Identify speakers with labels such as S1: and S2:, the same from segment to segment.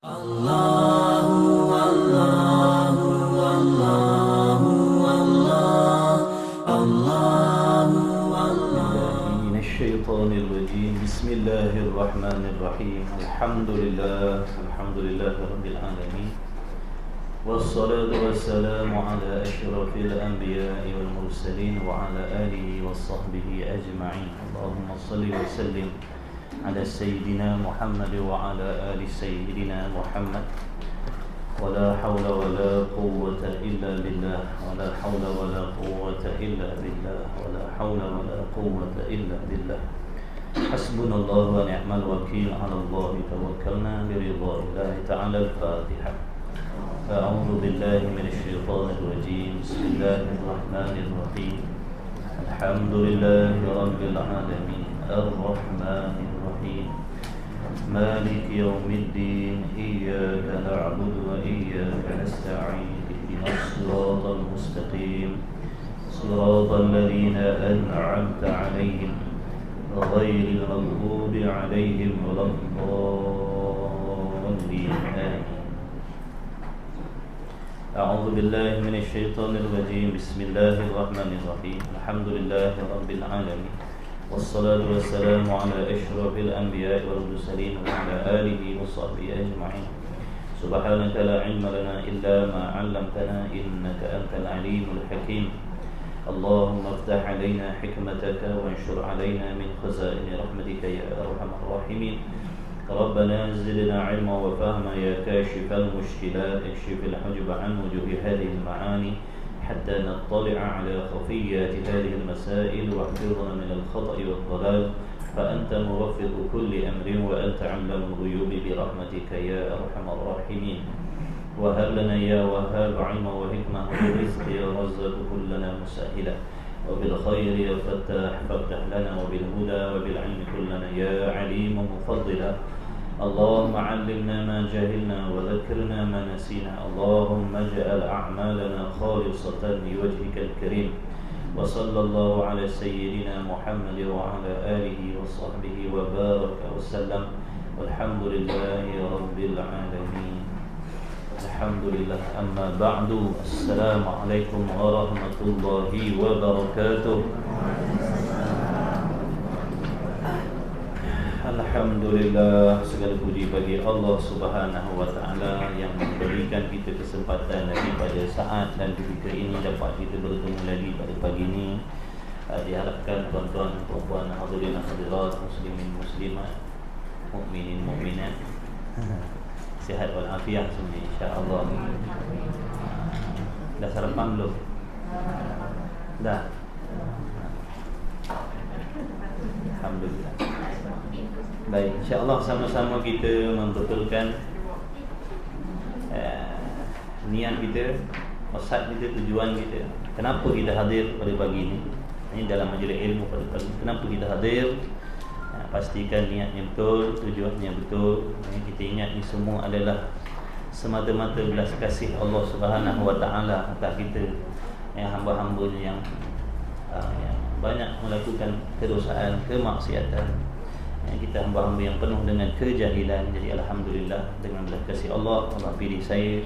S1: Allahu Allahu Allahu Allah Allahu Allah minasyaitonir rajim. Bismillahirrahmanirrahim. Alhamdulillahirabbil alamin. Wassalatu wassalamu ala asyrafil anbiya'i wal mursalin wa ala alihi wassahbihi ajma'in. Allahumma shalli wa sallim ala sayyidina Muhammad wa ala ali sayyidina Muhammad. Wala hawla wala quwwata illa billah. Wala hawla wala quwwata illa billah. Wala hawla wala quwwata illa billah. Hasbunallahu wa ni'mal wakil. 'Ala Allahi tawakkalna biridha'illahi ta'ala. Al-Fatiha. A'udzu billahi minasy syaithanir rajim. Bismillahirrahmanirrahim. Alhamdulillahi rabbil alamin. Ar-Rahmanir Rahim. Malik yaumiddin. Iyyaka na'budu wa iyyaka nasta'in. Ihdinas siratal mustaqim. Siratal ladzina an'amta 'alaihim ghairil maghdubi 'alaihim waladdallin. Amin. A'udzu billahi minasy syaithanir rajim. Bismillahirrahmanirrahim. Alhamdulillahi rabbil alamin. Wassalatu wassalamu ala asyrafil anbiya'i wal mursalin wa ala alihi washabbihi ajma'in. Subhanaka la ilma lana illa ma 'allamtana innaka antal alimul hakim. Allahumma iftah 'alaina hikmataka wanshur 'alaina min khaza'in rahmatika ya arhamar rahimin. ربنا زدنا علما وفهما يا كاشف المشكلات اكشف الحجب عن وجوه هذه المعاني حتى نطلع على خفيات هذه المسائل واحفظنا من الخطأ والضلال فأنت موفق كل أمر وأنت علام الغيوب برحمتك يا أرحم الراحمين. وهب لنا يا وهاب علما وحكمة ورزق يا رزاق كلنا مسهلا وبالخير يا فتاح فافتح لنا وبالهدى وبالعلم كلنا يا عليم مفضلا. اللهم علمنا ما جهلنا وذكرنا ما نسينا. اللهم اجعل أعمالنا خالصة لوجهك الكريم. وصلى الله على سيدنا محمد وعلى آله وصحبه وبارك وسلم والحمد لله رب العالمين. الحمد لله. أما بعد. السلام عليكم ورحمة الله وبركاته. Alhamdulillah, segala puji bagi Allah Subhanahu wa taala yang memberikan kita kesempatan lagi pada saat dan ketika ini dapat kita bertemu lagi pada pagi ini. Diharapkan tuan-tuan dan puan-puan hadirin hadirat, muslimin muslimat, mukminin mukminat sihat wal afiat semua insya-Allah. Dah sarapan belum? Dah. Alhamdulillah. Baik, insya-Allah sama-sama kita membetulkan niat kita, maksud kita, tujuan kita. Kenapa kita hadir pada pagi ini? Ini dalam majlis ilmu pada pagi. Kenapa kita hadir? Pastikan niatnya betul, tujuannya betul. Kita ingat ini semua adalah semata-mata belas kasih Allah Subhanahu wa taala atas kita, hamba-hambanya yang banyak melakukan kedosaan, kemaksiatan. Kita hamba-hamba yang penuh dengan kejahilan. Jadi alhamdulillah, dengan belas kasih Allah, Allah pilih saya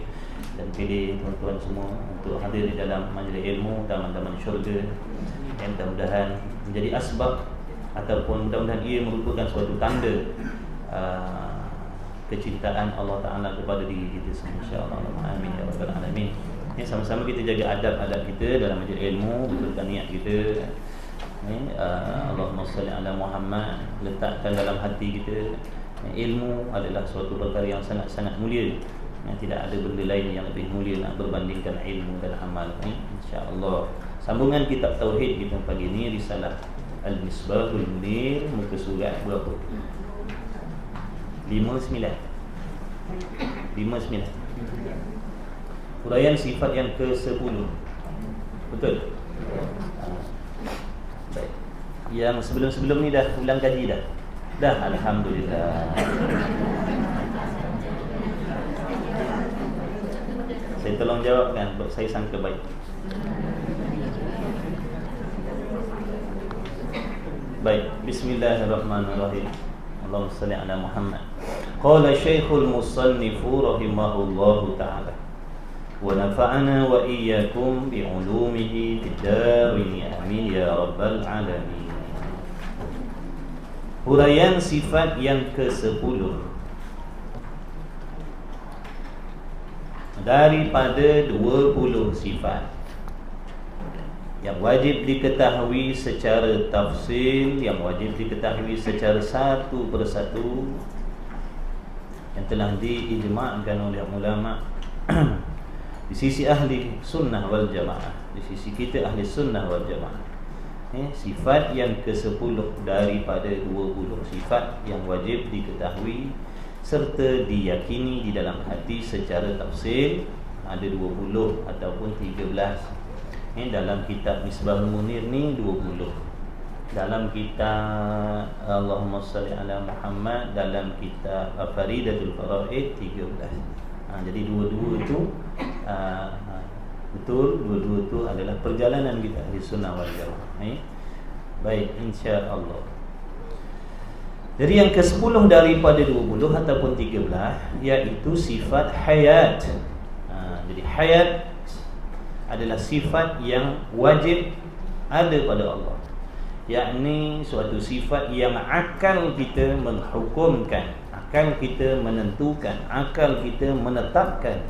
S1: dan pilih tuan-tuan semua untuk hadir di dalam majlis ilmu taman-taman syurga. Yang mudah-mudahan menjadi asbab ataupun mudah-mudahan ia merupakan suatu tanda kecintaan Allah Ta'ala kepada diri kita semua, insya-Allah. Amin ya rabbal alamin. Sama-sama kita jaga adab-adab kita dalam majlis ilmu, betulkan niat kita. Allahumma salli ala Muhammad. Letakkan dalam hati kita, ilmu adalah suatu perkara yang sangat-sangat mulia. Tidak ada benda lain yang lebih mulia nak berbandingkan ilmu dan amal. InsyaAllah. Sambungan kitab Tauhid kita pagi ini, Risalah Al-Misbahul Munir, muka surat berapa? 59. Huraian sifat yang ke-10. Betul? Baik. Yang sebelum-sebelum ni dah ulang kaji dah? Dah, alhamdulillah. Saya tolong jawabkan, saya sangka baik. Baik, bismillahirrahmanirrahim. Allahumma salli ala Muhammad. Qala Syekhul Musannifu rahimahullahu ta'ala wa nafa'ana wa iyyakum bi'ulumihi fid darini amin ya rabbal alamin. Huraian sifat yang ke-10 daripada 20 sifat yang wajib diketahui secara tafsil, yang wajib diketahui secara satu persatu, yang telah diijma'kan oleh ulama di sisi ahli sunnah wal jamaah, di sisi kita ahli sunnah wal jamaah. Sifat yang ke-10 daripada 20 sifat yang wajib diketahui serta diyakini di dalam hati secara tafsil. Ada 20 ataupun 13. Dalam kitab Misbahul Munir ni 20. Dalam kitab Allahumma salli ala Muhammad, dalam kitab Faridatul Faraid 13. Jadi dua-dua itu betul, dua-dua itu adalah perjalanan kita di sunnah wal jamaah. Baik, insya-Allah. Jadi yang ke-10 daripada 20 ataupun 13 iaitu sifat hayat. Jadi hayat adalah sifat yang wajib ada pada Allah, yakni suatu sifat yang akal kita menghukumkan, akal kita menentukan, akal kita menetapkan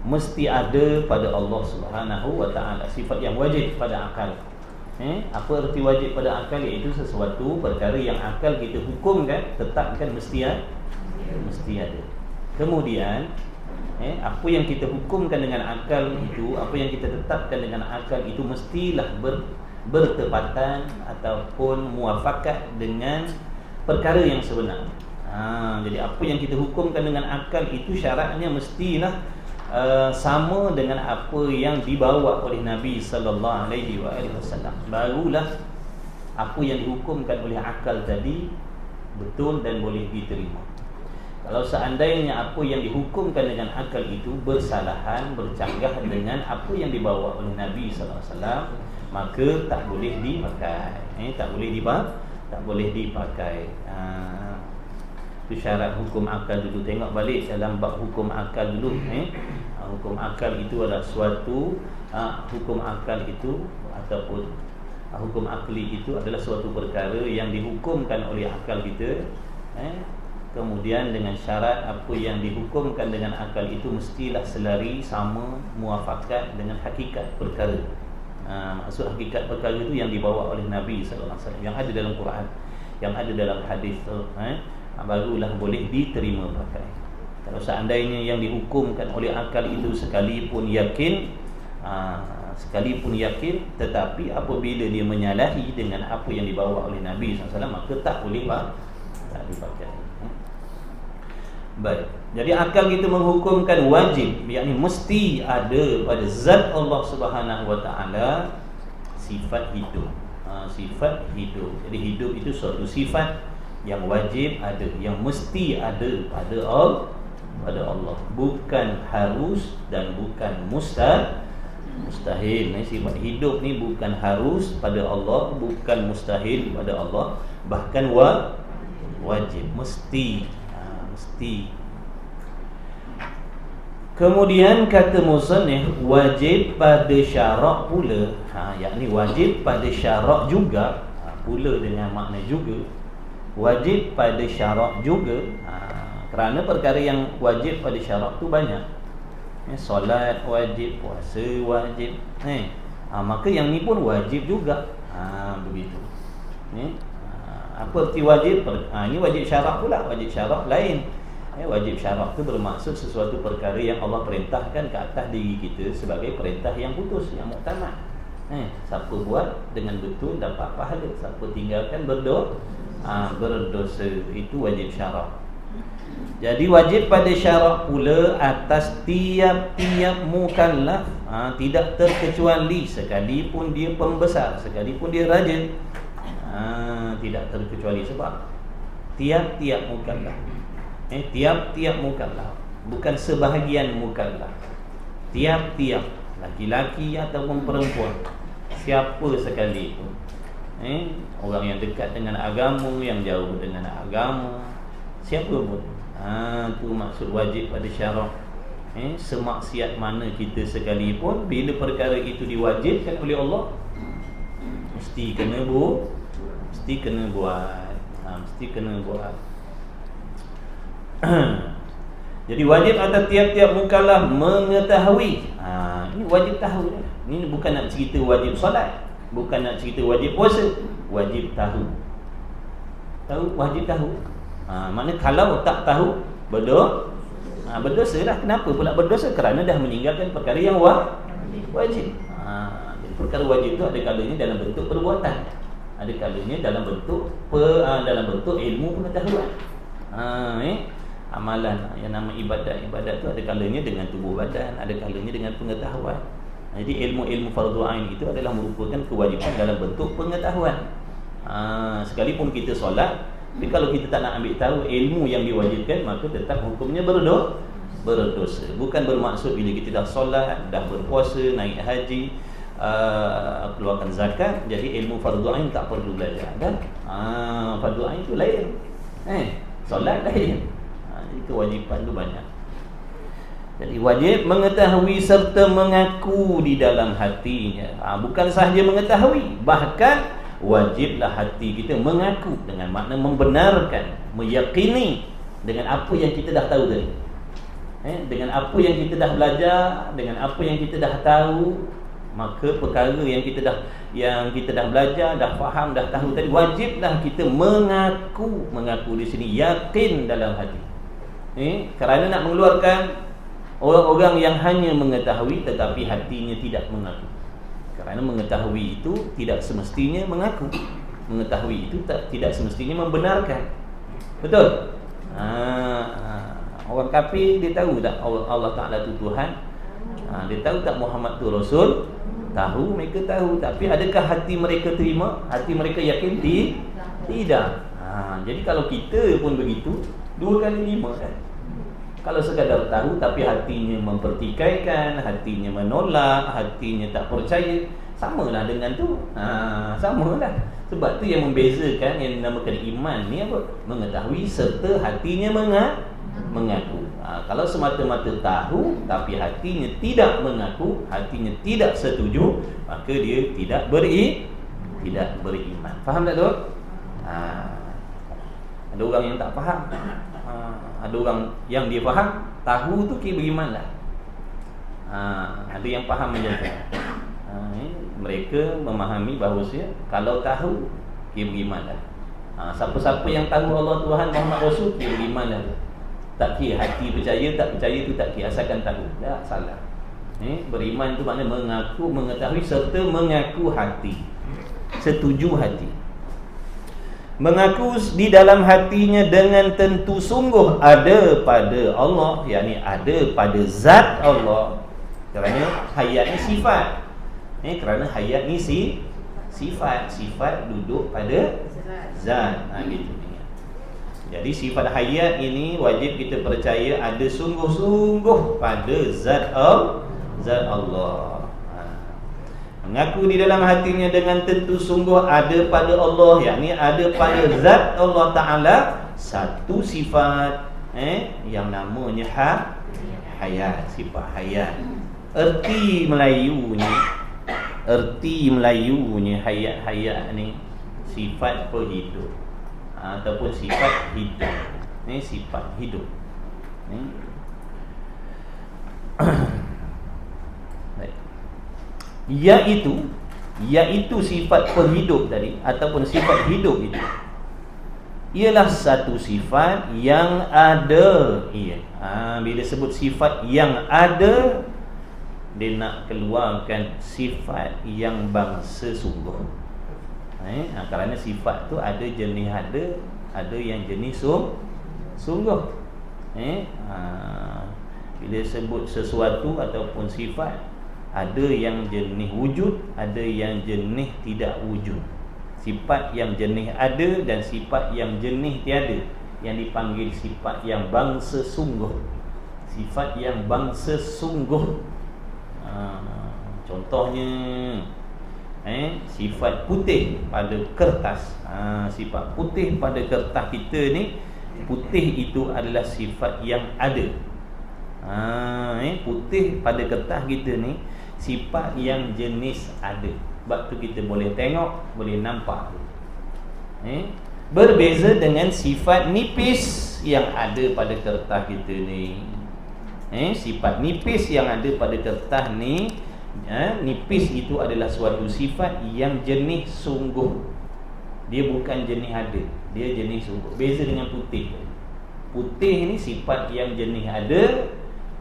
S1: mesti ada pada Allah Subhanahu wa ta'ala. Sifat yang wajib pada akal. Apa erti wajib pada akal? Iaitu sesuatu perkara yang akal kita hukumkan, tetapkan mesti ada. Kemudian apa yang kita hukumkan dengan akal itu, apa yang kita tetapkan dengan akal itu mestilah bertepatan ataupun muafakat dengan perkara yang sebenar. Jadi apa yang kita hukumkan dengan akal itu syaratnya mestilah sama dengan apa yang dibawa oleh Nabi sallallahu alaihi wasallam. Barulah apa yang dihukumkan oleh akal tadi betul dan boleh diterima. Kalau seandainya apa yang dihukumkan dengan akal itu bersalahan, bercanggah dengan apa yang dibawa oleh Nabi sallallahu alaihi wasallam, maka tak boleh dipakai. Tak boleh dipakai. Itu syarat hukum akal dulu. Tengok balik dalam bab hukum akal dulu. Hukum akal itu adalah suatu hukum akal itu ataupun hukum akli itu adalah suatu perkara yang dihukumkan oleh akal kita. Kemudian dengan syarat apa yang dihukumkan dengan akal itu mestilah selari, sama, muafakat dengan hakikat perkara. Maksud hakikat perkara itu yang dibawa oleh Nabi sallallahu alaihi wasallam, yang ada dalam Quran, yang ada dalam hadis, barulah boleh diterima pakai. Kalau seandainya yang dihukumkan oleh akal itu sekalipun yakin, tetapi apabila dia menyalahi dengan apa yang dibawa oleh Nabi SAW, maka tak boleh dipakai. Baik. Jadi akal kita menghukumkan wajib, yakni mesti ada pada zat Allah Subhanahu wa ta'ala sifat hidup. Sifat hidup. Jadi hidup itu suatu sifat yang wajib ada, yang mesti ada pada Allah, bukan harus dan bukan mustahil. Sifat hidup ni bukan harus pada Allah, bukan mustahil pada Allah, bahkan wajib, mesti. Kemudian kata musannif, wajib pada syarak pula. Yakni wajib pada syarak juga, pula dengan makna juga. Wajib pada syarak juga. Kerana perkara yang wajib pada syarak tu banyak. Solat wajib, puasa wajib. Maka yang ni pun wajib juga. Begitu. Apa arti wajib? Ini wajib syarak pula. Wajib syarak lain. Wajib syarak tu bermaksud sesuatu perkara yang Allah perintahkan ke atas diri kita sebagai perintah yang putus, yang muktamad. Siapa buat dengan betul dapat pahala, siapa tinggalkan berdosa. Itu wajib syarak. Jadi wajib pada syarak pula atas tiap-tiap mukallaf, tidak terkecuali, sekalipun dia pembesar, sekalipun dia raja, tidak terkecuali. Sebab tiap-tiap mukallaf, tiap-tiap mukallaf, bukan sebahagian mukallaf, tiap-tiap laki-laki ataupun perempuan, siapa sekalipun, orang yang dekat dengan agama, yang jauh dengan agama, siapa pun, Tu maksud wajib pada syarak. Semaksiat mana kita sekalipun, bila perkara itu diwajibkan oleh Allah, mesti kena buat. Mesti kena buat. Jadi wajib atas tiap-tiap mukallaf mengetahui. Ini wajib tahu. Ini bukan nak cerita wajib solat, bukan nak cerita wajib puasa. Wajib tahu. Wajib tahu. Mana kalau tak tahu berdosa lah. Kenapa pula berdosa? Kerana dah meninggalkan perkara yang wajib. Jadi perkara wajib tu ada kalanya dalam bentuk perbuatan, ada kalanya dalam bentuk ilmu pengetahuan. Amalan yang nama ibadat tu ada kalanya dengan tubuh badan, ada kalanya dengan pengetahuan. Jadi ilmu-ilmu fardu ain itu adalah merupakan kewajipan dalam bentuk pengetahuan. Sekalipun kita solat, tapi kalau kita tak nak ambil tahu ilmu yang diwajibkan, maka tetap hukumnya berdosa. Bukan bermaksud bila kita dah solat, dah berpuasa, naik haji, keluarkan zakat, jadi ilmu fardu ain tak perlu belajar. Dan fardu ain tu lain, solat lain. Jadi kewajipan tu banyak. Jadi wajib mengetahui serta mengaku di dalam hatinya. Bukan sahaja mengetahui, bahkan wajiblah hati kita mengaku, dengan makna membenarkan, meyakini dengan apa yang kita dah tahu tadi. Dengan apa yang kita dah belajar, dengan apa yang kita dah tahu, maka perkara yang kita dah belajar, dah faham, dah tahu tadi, wajiblah kita mengaku di sini, yakin dalam hati. Kerana nak mengeluarkan orang-orang yang hanya mengetahui tetapi hatinya tidak mengaku. Kerana mengetahui itu tidak semestinya mengaku. Mengetahui itu tidak semestinya membenarkan. Betul? Orang kafir dia tahu tak Allah Ta'ala itu Tuhan? Dia tahu tak Muhammad tu Rasul? Tahu, mereka tahu. Tapi adakah hati mereka terima? Hati mereka yakin? Tidak. Jadi kalau kita pun begitu, 2 kali 5 kan? Kalau sekadar tahu tapi hatinya mempertikaikan, hatinya menolak, hatinya tak percaya, samalah dengan tu. Samalah. Sebab tu yang membezakan, yang dinamakan iman ni apa? Mengetahui serta hatinya mengaku. Kalau semata-mata tahu tapi hatinya tidak mengaku, hatinya tidak setuju, maka dia tidak beriman. Faham tak tu? Ada orang yang tak faham. Ada orang yang dia faham, tahu tu kira beriman lah. Ada yang faham macam tu. Mereka memahami bahawa kalau tahu, kira beriman lah. Siapa-siapa yang tahu Allah Tuhan, Muhammad Rasul, kira beriman lah. Tak kira hati percaya, tak percaya tu tak kira, asalkan tahu. Tak, salah. Beriman tu maknanya mengaku, mengetahui serta mengaku hati, setuju hati. Mengaku di dalam hatinya dengan tentu sungguh ada pada Allah, yakni ada pada zat Allah. Kerana hayat ni sifat. Kerana hayat ni sifat duduk pada zat. Gitu. Jadi sifat hayat ini wajib kita percaya ada sungguh-sungguh pada zat Allah. Mengaku di dalam hatinya dengan tentu sungguh ada pada Allah, yakni ada pada zat Allah Ta'ala satu sifat yang namanya hayat, sifat hayat. Erti Melayunya hayat ni sifat perhidup ataupun sifat hidup. Sifat hidup. Iaitu sifat perhidup tadi ataupun sifat hidup itu ialah satu sifat yang ada. Bila sebut sifat yang ada, dia nak keluarkan sifat yang bangsa sungguh. Kerana sifat tu ada jenis ada yang jenis sungguh. Bila sebut sesuatu ataupun sifat, ada yang jenis wujud, ada yang jenis tidak wujud. Sifat yang jenis ada dan sifat yang jenis tiada, yang dipanggil sifat yang bangsa sungguh. Sifat yang bangsa sungguh. Contohnya sifat putih pada kertas. Sifat putih pada kertas kita ni Putih itu adalah sifat yang ada. Putih pada kertas kita ni sifat yang jenis ada. Sebab tu kita boleh tengok, boleh nampak. Berbeza dengan sifat nipis yang ada pada kertas kita ni. Sifat nipis yang ada pada kertas ni, nipis itu adalah suatu sifat yang jenis sungguh. Dia bukan jenis ada, dia jenis sungguh. Beza dengan putih. Putih ni sifat yang jenis ada,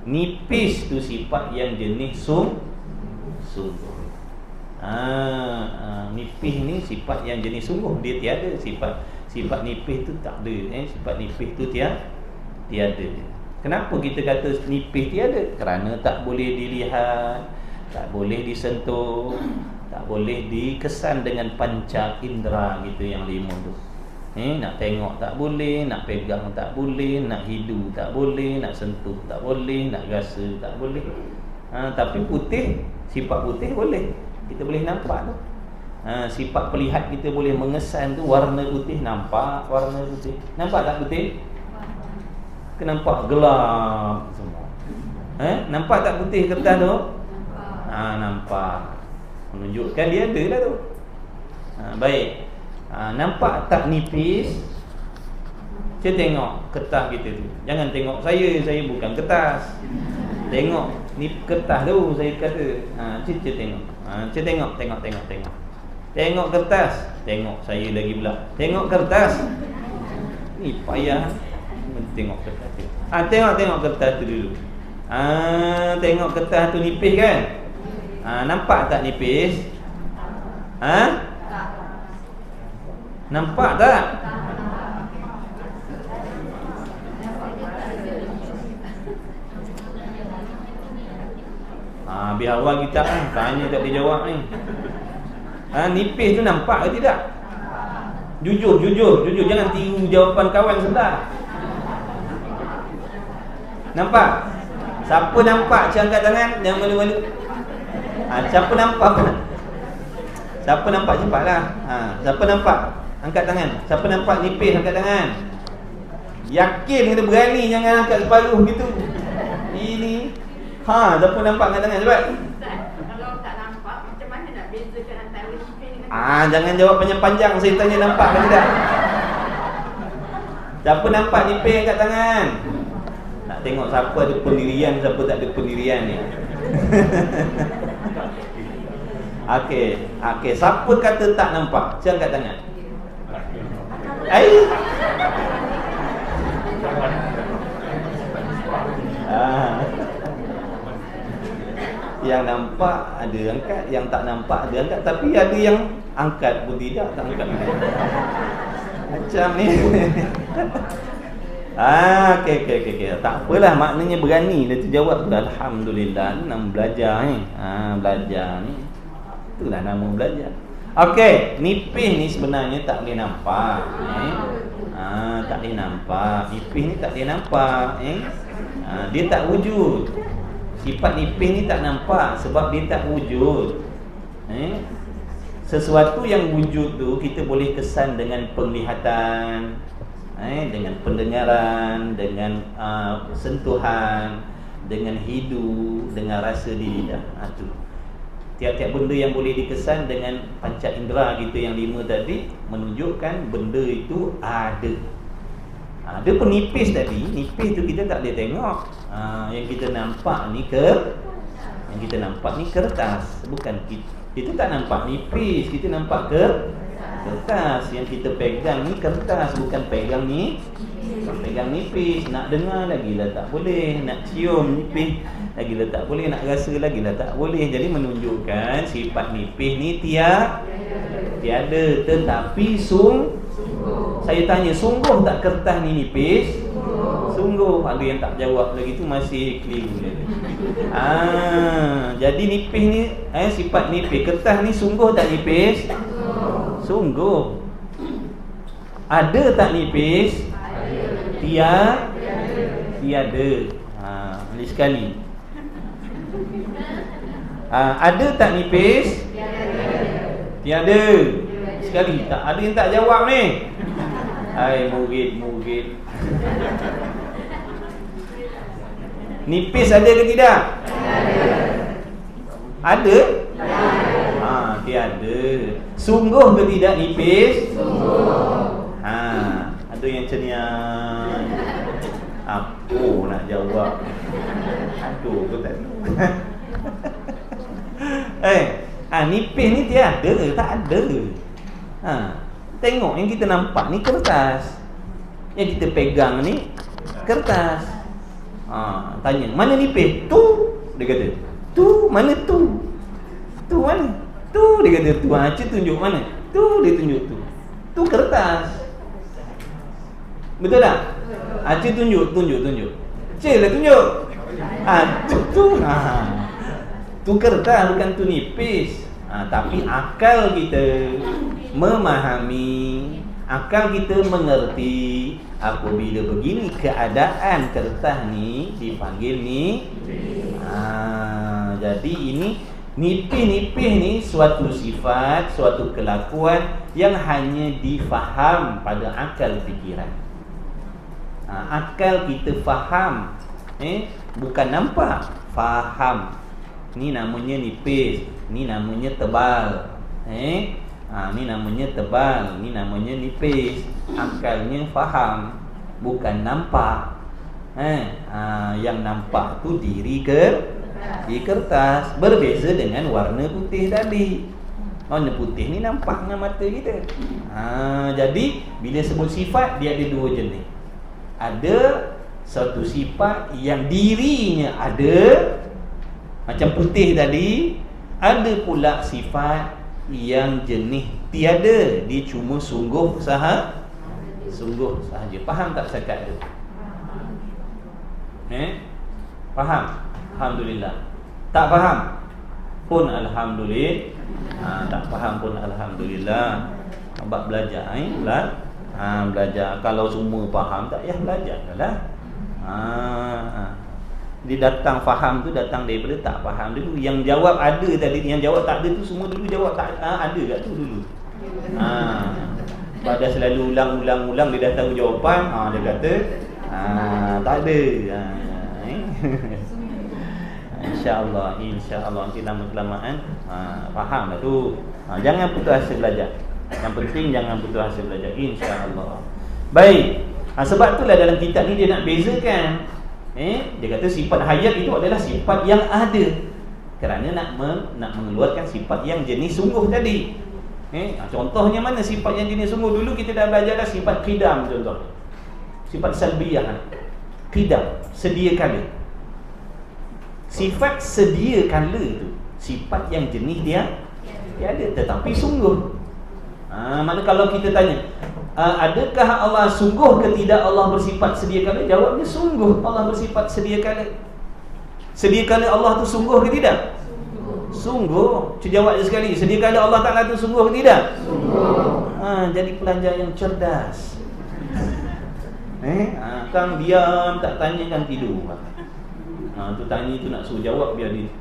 S1: nipis tu sifat yang jenis sungguh. Nipis ni sifat yang jenis sungguh, dia tiada. Sifat nipis tu tak ada. Sifat nipis tu tiada. Kenapa kita kata nipis tiada? Kerana tak boleh dilihat, tak boleh disentuh, tak boleh dikesan dengan panca indera kita yang 5 tu. Nak tengok tak boleh, nak pegang tak boleh, nak hidu tak boleh, nak sentuh tak boleh, nak rasa tak boleh. Tapi putih, sifat putih boleh. Kita boleh nampak tu. Sifat pelihat kita boleh mengesan tu, warna putih, nampak warna putih. Nampak tak putih? Nampak gelap semua. Nampak tak putih kertas tu? Nampak. Menunjukkan dia ada lah tu. Baik. Nampak tak nipis? Saya tengok kertas kita tu. Jangan tengok saya bukan kertas. Tengok ni kertas tu, saya kata. Saya tengok. Saya tengok. Tengok kertas. Tengok saya lagi pula. Tengok kertas. Ni payah. Tengok kertas tu. Tengok kertas tu dulu. Tengok kertas tu nipis kan? Nampak tak nipis? Nampak tak? Biar awal kita tanya tak dijawab ni. Nipis tu nampak ke tidak? Jujur, jangan tiru jawapan kawan sebelah. Nampak? Siapa nampak angkat tangan, jangan malu-malu. Siapa nampak? Siapa nampak cepatlah. Siapa nampak? Angkat tangan. Siapa nampak nipis angkat tangan. Yakin kita berani, jangan angkat separuh gitu. Ini siapa nampak angkat tangan cepat.
S2: Kalau tak nampak, macam mana nak bezakan antara nipis dengan
S1: jangan jawab panjang-panjang. Saya tanya nampak ke tidak. Siapa nampak nipis angkat tangan. Nak tengok siapa ada pendirian, siapa tak ada pendirian ni. Okey, siapa kata tak nampak? Saya angkat tangan. Yang nampak ada angkat, yang tak nampak ada angkat. Tapi ada yang angkat pun tidak, tak angkat. Macam ni. Okey. Tak apalah, maknanya berani dia terjawab. Alhamdulillah, nak belajar ni. Belajar ni. Itulah nama belajar. Okey, nipis ni sebenarnya tak boleh nampak. Tak boleh nampak. Nipis ni tak boleh nampak. Dia tak wujud. Sifat nipis ni tak nampak sebab dia tak wujud. Sesuatu yang wujud tu kita boleh kesan dengan penglihatan, dengan pendengaran, dengan sentuhan, dengan hidu, dengan rasa di lidah. Tu tiap-tiap benda yang boleh dikesan dengan panca indera kita yang 5 tadi menunjukkan benda itu ada. Ada pun nipis tadi. Nipis tu kita tak boleh tengok. Yang kita nampak ni yang kita nampak ni kertas. Bukan kita tak nampak nipis, kita nampak kertas. Yang kita pegang ni kertas, bukan pegang ni. Pegang nipis. Nak dengar lagi lah tak boleh. Nak cium nipis lagi lah tak boleh. Nak rasa lagi lah tak boleh. Jadi menunjukkan sifat nipis ni tiada. Tetapi saya tanya, sungguh tak kertas ni nipis? Sungguh. Ada yang tak jawab lagi tu, masih keliru lagi. Jadi nipis ni, sifat nipis, kertas ni sungguh tak nipis? Sungguh. Ada tak nipis? Tiada. Lagi sekali. Ada tak nipis? Tiada. Sekali. Tak ada yang tak jawab ni. Hai murid. Nipis ada ke tidak? Ada. Tiada. Sungguh ke tidak nipis? Sungguh. Ada yang cenian. Apa nak jawab? Aduh, aku tak tahu. Nipis ni tiada, tak ada. Tengok yang kita nampak ni kertas. Yang kita pegang ni kertas. Tanya, mana nipis? Tu, dia kata. Tu, mana tu? Tu mana? Tu, dia kata tu. Cik tunjuk mana? Tu, dia tunjuk tu. Tu kertas. Betul tak? Cik tunjuk. Cik lah tunjuk. Tu kertas, bukan tu nipis. Tapi akal kita memahami, akal kita mengerti apabila begini keadaan kertas ni dipanggil nipis. Jadi ini nipis ni suatu sifat, suatu kelakuan yang hanya difaham pada akal fikiran. Akal kita faham, bukan nampak, faham. Ni namanya nipis, ni namanya tebal. Ni namanya tebal, ni namanya nipis. Akalnya faham, bukan nampak. Yang nampak tu diri di kertas. Berbeza dengan warna putih tadi. Warna putih ni nampak dengan mata kita. Jadi bila sebut sifat, dia ada dua jenis. Ada satu sifat yang dirinya ada, macam putih tadi. Ada pula sifat yang jenis tiada, dia cuma sungguh sahaja. Faham tak cakap tu? Faham? Alhamdulillah. Tak faham pun alhamdulillah. Tak faham pun alhamdulillah. Abang belajar belajar. Kalau semua faham, tak payah belajar lah. Dia datang faham tu datang daripada tak faham dulu. Yang jawab ada tadi, yang jawab tak ada tu semua dulu jawab tak ada kat tu dulu. Pada selalu ulang dia dah tahu jawapan, dia kata tak ada. InsyaAllah nanti lama-kelamaan faham lah tu. Jangan putus asa belajar. Yang penting jangan putus asa belajar, insya-Allah. Baik. Sebab itulah dalam kitab ni dia nak bezakan. Dia kata sifat hayat itu adalah sifat yang ada, kerana nak mengeluarkan sifat yang jenis sungguh tadi. Contohnya mana sifat yang jenis sungguh? Dulu kita dah belajar dah sifat qidam contoh. Sifat salbiyah. Qidam, sedia kala. Sifat sedia kala itu sifat yang jenis dia ada, tetapi sungguh. Mana kalau kita tanya, adakah Allah sungguh ke tidak Allah bersifat sedia kala? Jawabnya sungguh Allah bersifat sedia kala. Sedia kala Allah tu sungguh ke tidak? Sungguh. Jawab je sekali, sedia kala Allah Ta'ala tu sungguh ke tidak? Sungguh. Jadi pelajar yang cerdas. Kang diam, tak tanya kan tidur. Tu tanya tu nak suruh jawab biar dia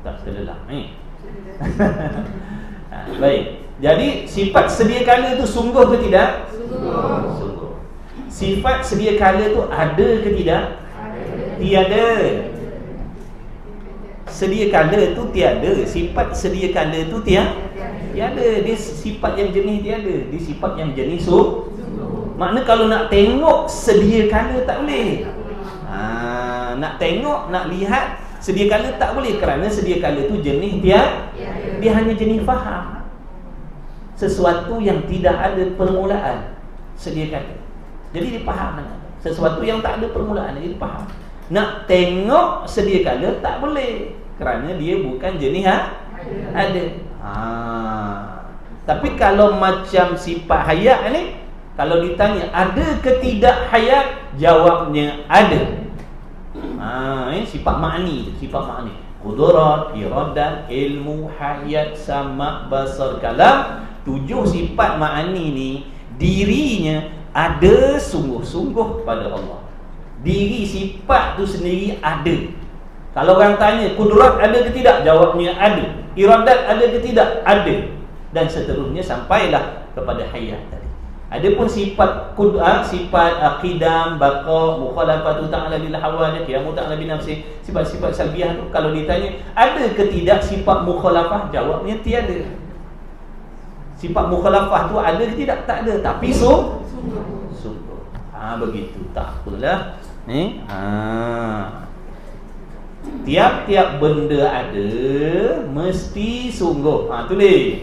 S1: tak terlelap. Baik. Jadi sifat sedia kala tu sungguh ke tidak? Sungguh. Sifat sedia kala tu ada ke tidak? Tiada. Sedia kala tu tiada. Sifat sedia kala tu tiada. Dia sifat yang jenis tiada. Dia sifat yang jenis makna kalau nak tengok sedia kala tak boleh. Nak tengok, nak lihat sedia kala tak boleh, kerana sedia kala tu jenis dia hanya jenis faham. Sesuatu yang tidak ada permulaan, sedia kala. Jadi dia faham sesuatu yang tak ada permulaan, dia faham. Nak tengok sedia kala tak boleh, kerana dia bukan jenis ada. Tapi kalau macam sifat hayat ni, kalau ditanya ada ke tidak hayat, jawabnya ada. Sifat makni, qudrat, iradat, ilmu, hayat, sama, basar, kalam. 7 sifat makni ni dirinya ada sungguh-sungguh pada Allah. Diri sifat tu sendiri ada. Kalau orang tanya qudrat ada ke tidak, jawabnya ada. Iradat ada ke tidak, ada. Dan seterusnya sampailah kepada hayat tadi. Adapun sifat sifat qidam, baqa, mukhalafatu ta'ala lil hawadith, qiyamu ta'ala bi nafsi, sifat-sifat salbiah tu kalau ditanya ada ke tidak sifat mukhalafah, jawabnya tiada. Sifat mukhalafah tu ada ke tidak? Tak ada, tapi sungguh. Begitu, tak apalah. Tiap-tiap benda ada mesti sungguh. Tulis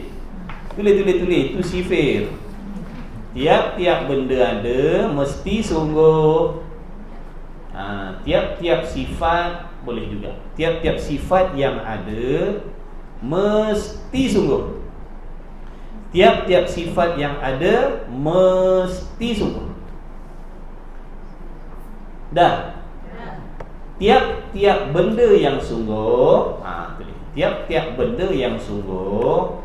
S1: itu sifir. Tiap-tiap benda ada mesti sungguh. Tiap-tiap sifat boleh juga. Tiap-tiap sifat yang ada mesti sungguh. Tiap-tiap sifat yang ada mesti sungguh. Dah. Tiap-tiap benda yang sungguh, tiap-tiap benda yang sungguh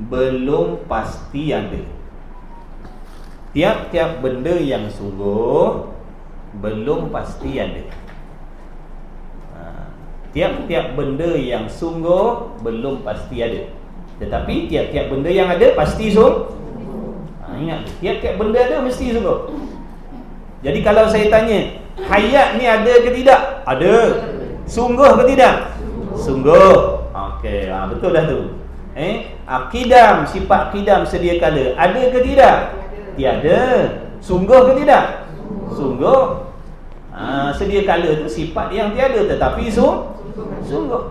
S1: belum pasti ada. Tiap-tiap benda yang sungguh belum pasti ada. Tiap-tiap benda yang sungguh belum pasti ada. Tetapi tiap-tiap benda yang ada pasti sungguh. Ingat, tiap-tiap benda ada mesti sungguh. Jadi kalau saya tanya, hayat ni ada ke tidak? Ada. Sungguh ke tidak? Sungguh. Okey, betul dah tu. Qidam, sifat qidam sedia kala ada ke tidak? Tiada. Sungguh ke tidak? Sungguh. Sedia kala tu sifat yang tiada tetapi sungguh.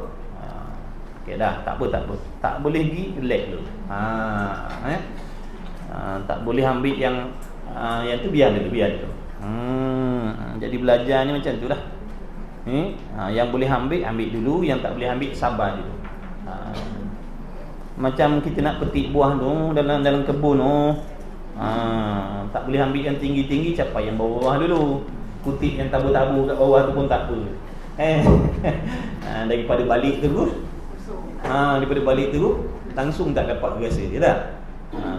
S1: Okey dah, tak apa. Tak boleh pergi relax dulu. Tak boleh ambil yang tu biar dulu. Jadi belajar ni macam itulah. Yang boleh ambil dulu, yang tak boleh ambil sabar dulu. Macam kita nak petik buah tu dalam kebun tu, tak boleh ambil yang tinggi-tinggi, capai yang bawah-bawah dulu. Kutip yang tabu-tabu kat bawah tu pun tak apa. Daripada balik terus, langsung tak dapat rasa dia dah.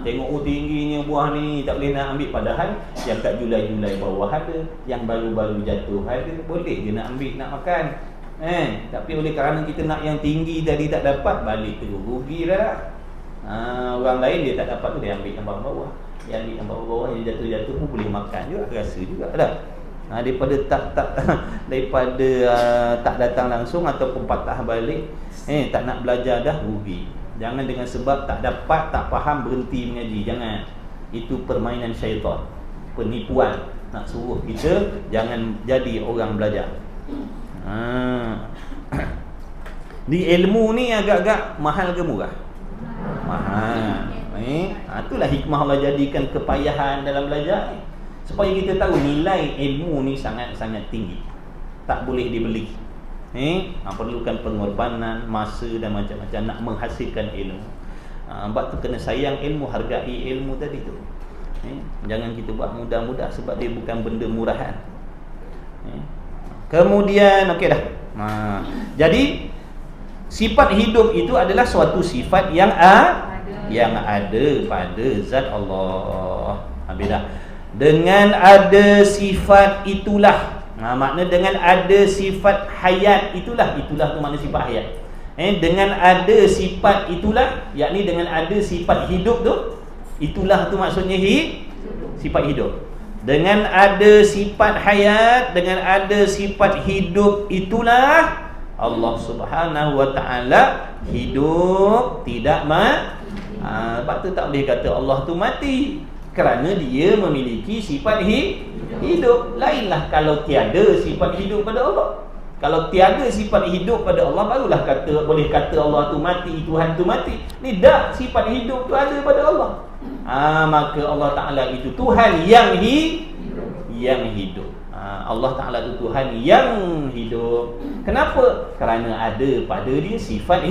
S1: Tengok tingginya buah ni, tak boleh nak ambil. Padahal yang kat julai-julai bawah ada, yang baru-baru jatuh ada, boleh je nak ambil, nak makan. Tapi oleh kerana kita nak yang tinggi tadi tak dapat, balik terus, rugi dah. Orang lain dia tak dapat tu, dia ambil yang bawah-bawah. Dia ambil yang bawah-bawah, yang jatuh-jatuh pun boleh makan juga, rasa juga dah. Daripada tak datang langsung ataupun patah balik, tak nak belajar dah, rugi. Jangan dengan sebab tak dapat, tak faham, berhenti mengaji. Jangan. Itu permainan syaitan, penipuan. Nak suruh kita jangan jadi orang belajar. Di ilmu ni agak-agak mahal ke murah? Mahal. Itulah hikmah Allah jadikan kepayahan dalam belajar ni, supaya kita tahu nilai ilmu ni sangat-sangat tinggi. Tak boleh dibeli. Perlukan pengorbanan, masa dan macam-macam nak menghasilkan ilmu. Sebab tu kena sayang ilmu, hargai ilmu tadi tu. Jangan kita buat mudah-mudah sebab dia bukan benda murahan. Kemudian okey dah. Jadi sifat hidup itu adalah suatu sifat yang ada pada zat Allah. Habis dah. Dengan ada sifat itulah, makna dengan ada sifat hayat itulah tu makna sifat hayat. Dengan ada sifat itulah, yakni dengan ada sifat hidup tu, itulah tu maksudnya sifat hidup. Dengan ada sifat hayat, dengan ada sifat hidup itulah Allah Subhanahu wa taala hidup, tidak sebab tu tak boleh kata Allah tu mati, kerana dia memiliki sifat hidup. Lainlah kalau tiada sifat hidup pada Allah. Kalau tiada sifat hidup pada Allah, barulah boleh kata Allah tu mati, Tuhan tu mati. Ni dah sifat hidup tu ada pada Allah. Maka Allah Ta'ala itu Tuhan yang hidup. Allah Ta'ala itu Tuhan yang hidup. Kenapa? Kerana ada pada dia sifat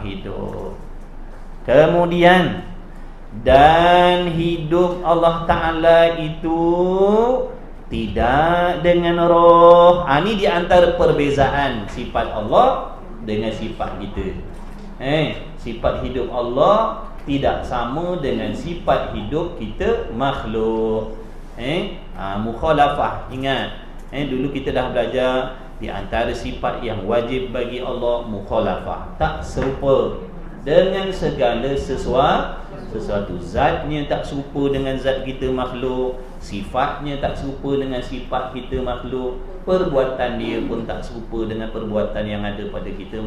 S1: hidup. Kemudian, dan hidup Allah Ta'ala itu tidak dengan roh. Ini di antara perbezaan sifat Allah dengan sifat kita. Sifat hidup Allah tidak sama dengan sifat hidup kita makhluk. Mukhalafah. Ingat, dulu kita dah belajar di antara sifat yang wajib bagi Allah, mukhalafah, tak serupa dengan segala sesuatu. Zatnya tak serupa dengan zat kita makhluk, sifatnya tak serupa dengan sifat kita makhluk, perbuatan dia pun tak serupa dengan perbuatan yang ada pada kita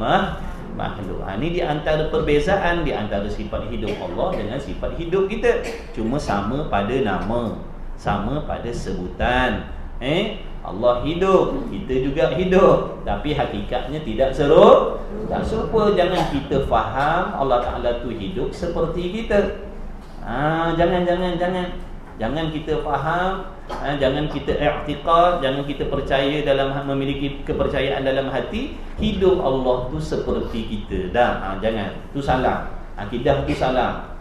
S1: makhluk. Ini di antara perbezaan di antara sifat hidup Allah dengan sifat hidup kita. Cuma sama pada nama, sama pada sebutan. Allah hidup, kita juga hidup, tapi hakikatnya tidak tak serupa. Jangan kita faham Allah Ta'ala tu hidup seperti kita. Jangan kita faham, jangan kita i'tiqad, jangan kita percaya dalam memiliki kepercayaan dalam hati hidup Allah tu seperti kita. Jangan. Tu salah. Akidah tu salah.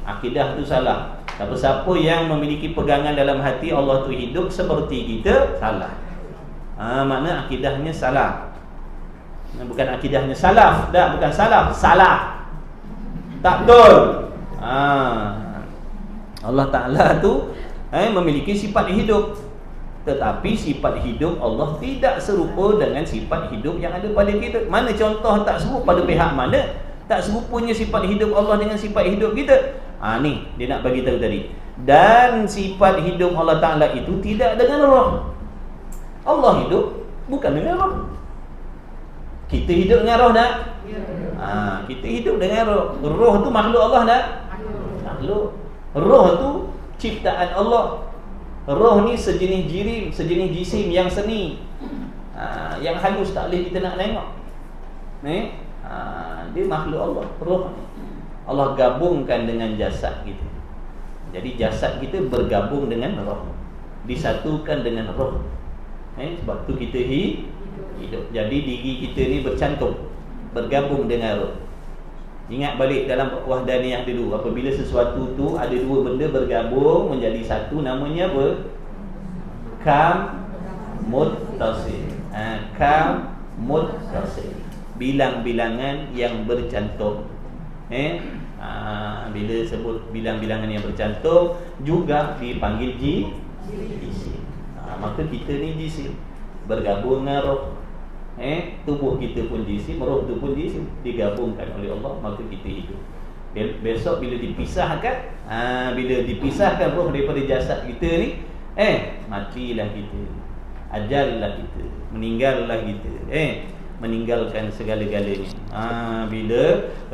S1: Akidah tu salah. Siapa yang memiliki pegangan dalam hati Allah tu hidup seperti kita, salah. Makna akidahnya salah. Bukan akidahnya salaf, bukan salaf, salah. Tak betul. Allah Ta'ala tu memiliki sifat hidup, tetapi sifat hidup Allah tidak serupa dengan sifat hidup yang ada pada kita. Mana contoh tak serupa pada pihak mana? Tak serupanya sifat hidup Allah dengan sifat hidup kita. Ni dia nak bagi tahu tadi. Dan sifat hidup Allah Ta'ala itu tidak dengan roh. Allah hidup bukan dengan roh. Kita hidup dengan roh tak? Kita hidup dengan roh. Roh tu makhluk Allah tak? Makhluk. Roh tu ciptaan Allah. Roh ni sejenis jirim, sejenis jisim yang seni, yang halus tak boleh kita nak tengok. Dia makhluk Allah. Roh Allah gabungkan dengan jasad kita. Jadi jasad kita bergabung dengan roh, disatukan dengan roh. Sebab tu kita hidup. Jadi diri kita ni bercantum, bergabung dengan roh. Ingat balik dalam wahdaniyah dulu, apabila sesuatu tu ada dua benda bergabung menjadi satu, namanya apa? Kam muttasil. Kam muttasil. Bilang-bilangan yang bercantum. Bila sebut bilang-bilangan yang bercantum juga dipanggil jisim. Maka kita ni jisim, bergabung dengan roh. Tubuh kita pun jisim, roh tu pun jisim, digabungkan oleh Allah, maka kita hidup. Besok bila dipisahkan roh daripada jasad kita ni, matilah kita, ajallah kita, meninggallah kita, meninggalkan segala-galanya. Bila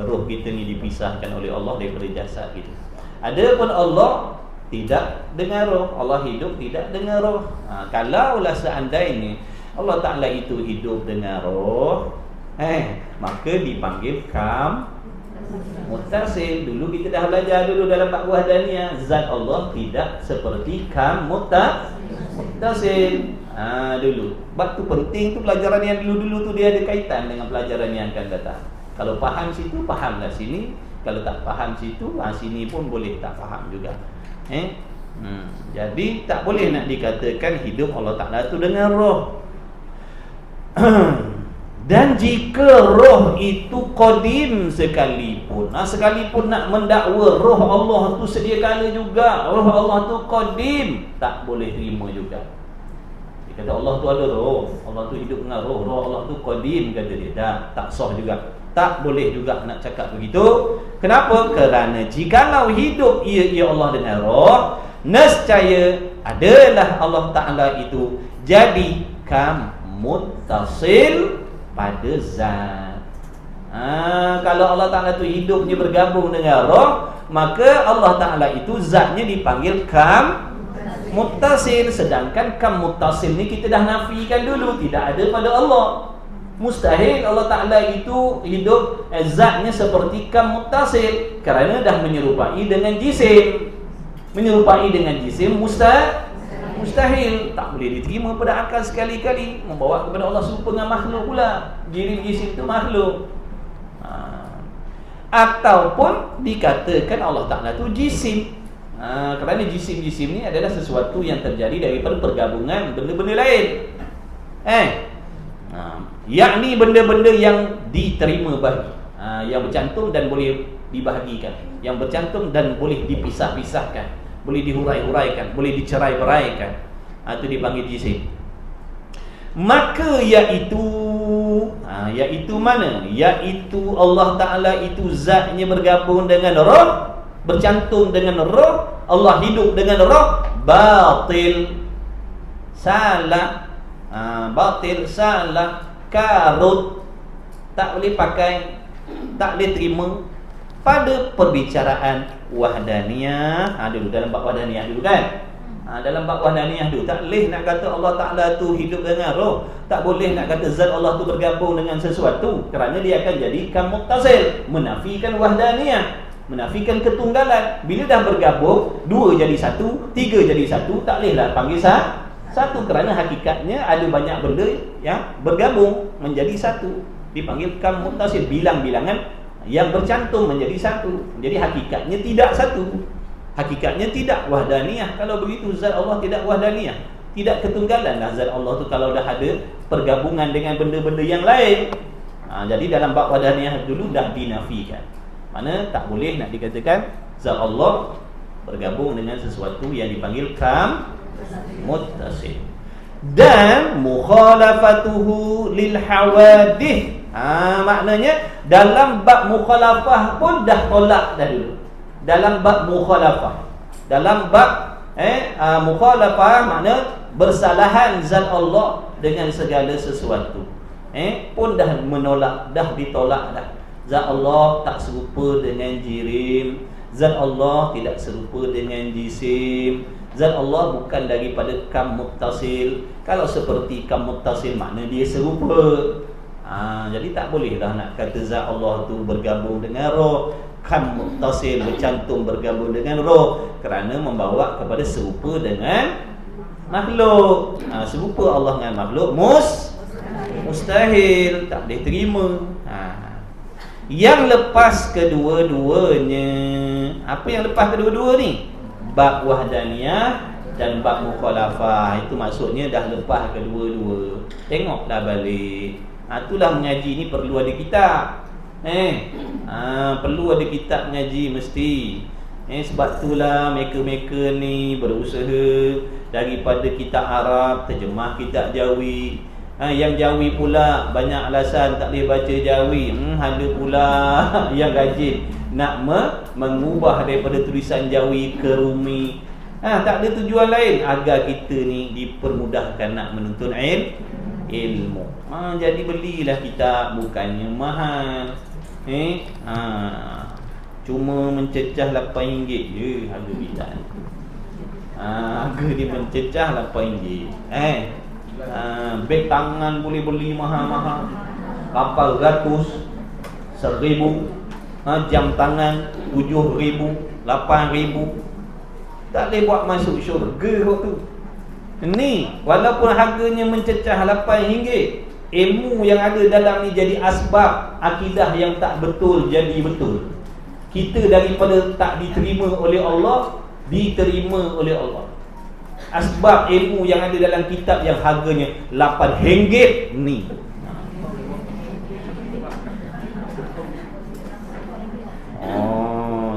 S1: roh kita ni dipisahkan oleh Allah daripada jasad kita. Adapun Allah tidak dengan roh, Allah hidup tidak dengan roh. Kalaulah seandainya Allah Ta'ala itu hidup dengan roh, maka dipanggil kam muttasil. Dulu kita dah belajar dulu dalam bab wahdaniyah, zat Allah tidak seperti kam muttasil. Dulu bab tu penting tu, pelajaran yang dulu-dulu tu dia ada kaitan dengan pelajaran yang akan datang. Kalau faham situ, fahamlah sini. Kalau tak faham situ, sini pun boleh tak faham juga. Jadi tak boleh nak dikatakan hidup Allah Ta'ala tu dengan roh. Dan jika roh itu qadim sekalipun, sekalipun nak mendakwa roh Allah tu sedia kala juga, roh Allah tu qadim, tak boleh terima juga. Dia kata Allah tu ada roh, Allah tu hidup dengan roh, roh Allah tu qadim, kata dia. Tak sah juga. Tak boleh juga nak cakap begitu. Kenapa? Kerana jikalau hidup ia Allah dengan roh, nescaya adalah Allah Ta'ala itu jadi kam muttasil pada zat. Kalau Allah Ta'ala itu hidupnya bergabung dengan roh, maka Allah Ta'ala itu zatnya dipanggil kam muttasil. Sedangkan kam muttasil ni kita dah nafikan dulu, tidak ada pada Allah. Mustahil Allah Ta'ala itu hidup zatnya seperti kam muttasil, kerana dah menyerupai dengan jisim. Menyerupai dengan jisim mustahil, tak boleh diterima pada akal sekali-kali. Membawa kepada Allah serupa dengan makhluk pula. Jisim itu makhluk. Ataupun dikatakan Allah Ta'ala itu jisim, kerana jisim-jisim ni adalah sesuatu yang terjadi daripada pergabungan benda-benda lain. Yakni benda-benda yang diterima bagi, yang bercantum dan boleh dibahagikan, yang bercantum dan boleh dipisah-pisahkan, boleh dihurai-huraikan, boleh dicerai-beraikan. Itu dipanggil jisim. Maka iaitu Iaitu mana? Iaitu Allah Ta'ala itu zatnya bergabung dengan roh, bercantum dengan roh, Allah hidup dengan roh. Batil, salah, batil, salah, karut, tak boleh pakai, tak boleh terima pada perbicaraan wahdaniyah. Dulu dalam bab wahdaniyah dulu kan. Dalam bab wahdaniyah dulu tak boleh nak kata Allah Ta'ala tu hidup dengan roh, tak boleh nak kata zat Allah tu bergabung dengan sesuatu, kerana dia akan jadi muttasil, menafikan wahdaniyah, menafikan ketunggalan. Bila dah bergabung, dua jadi satu, tiga jadi satu, tak bolehlah panggil satu, kerana hakikatnya ada banyak benda yang bergabung menjadi satu, dipanggil muttasil, bilang-bilangan yang bercantum menjadi satu. Jadi hakikatnya tidak satu, hakikatnya tidak wahdaniyah. Kalau begitu zat Allah tidak wahdaniyah, tidak ketunggalan lah zat Allah tu kalau dah ada pergabungan dengan benda-benda yang lain. Jadi dalam bab wahdaniyah dulu dah dinafikan, mana tak boleh nak dikatakan zat Allah bergabung dengan sesuatu yang dipanggil muttasil. Dan mukhalafatuhu lil hawadith, maknanya dalam bab mukhalafah pun dah tolak dah dulu. Dalam bab mukhalafah, dalam bab mukhalafah makna bersalahan zat Allah dengan segala sesuatu, pun dah menolak, dah ditolak dah. Zat Allah tak serupa dengan jirim, zat Allah tidak serupa dengan jisim, zat Allah bukan daripada muttasil. Kalau seperti muttasil makna dia serupa. Jadi tak bolehlah nak kata zat Allah tu bergabung dengan roh, muttasil bercantum bergabung dengan roh, kerana membawa kepada serupa dengan makhluk. Serupa Allah dengan makhluk mustahil, tak boleh terima. Yang lepas kedua-duanya, apa yang lepas kedua-dua ni? Bab wahdaniyah dan bab mukhalafah. Itu maksudnya dah lepas kedua-dua. Tengoklah balik. Itulah mengaji ni perlu ada kitab. Perlu ada kitab mengaji mesti. Sebab itulah mereka-mereka ni berusaha daripada kitab Arab terjemah kitab Jawi. Yang Jawi pula banyak alasan tak boleh baca Jawi. Ada pula yang rajin nak mengubah daripada tulisan Jawi ke Rumi. Tak ada tujuan lain agar kita ni dipermudahkan nak menuntut ilmu. Jadi belilah kitab, bukannya mahal. Cuma mencecah RM8 je harga kitab. Harga dia mencecah RM8. Beg tangan boleh beli mahal-mahal, kapal ratus, 1,000. Jam tangan 7,000, 8,000. Tak boleh buat masuk syurga waktu. Ni walaupun harganya mencecah RM8, ilmu yang ada dalam ni jadi asbab akidah yang tak betul jadi betul. Kita daripada tak diterima oleh Allah, diterima oleh Allah. Asbab ilmu yang ada dalam kitab yang harganya RM8 ni.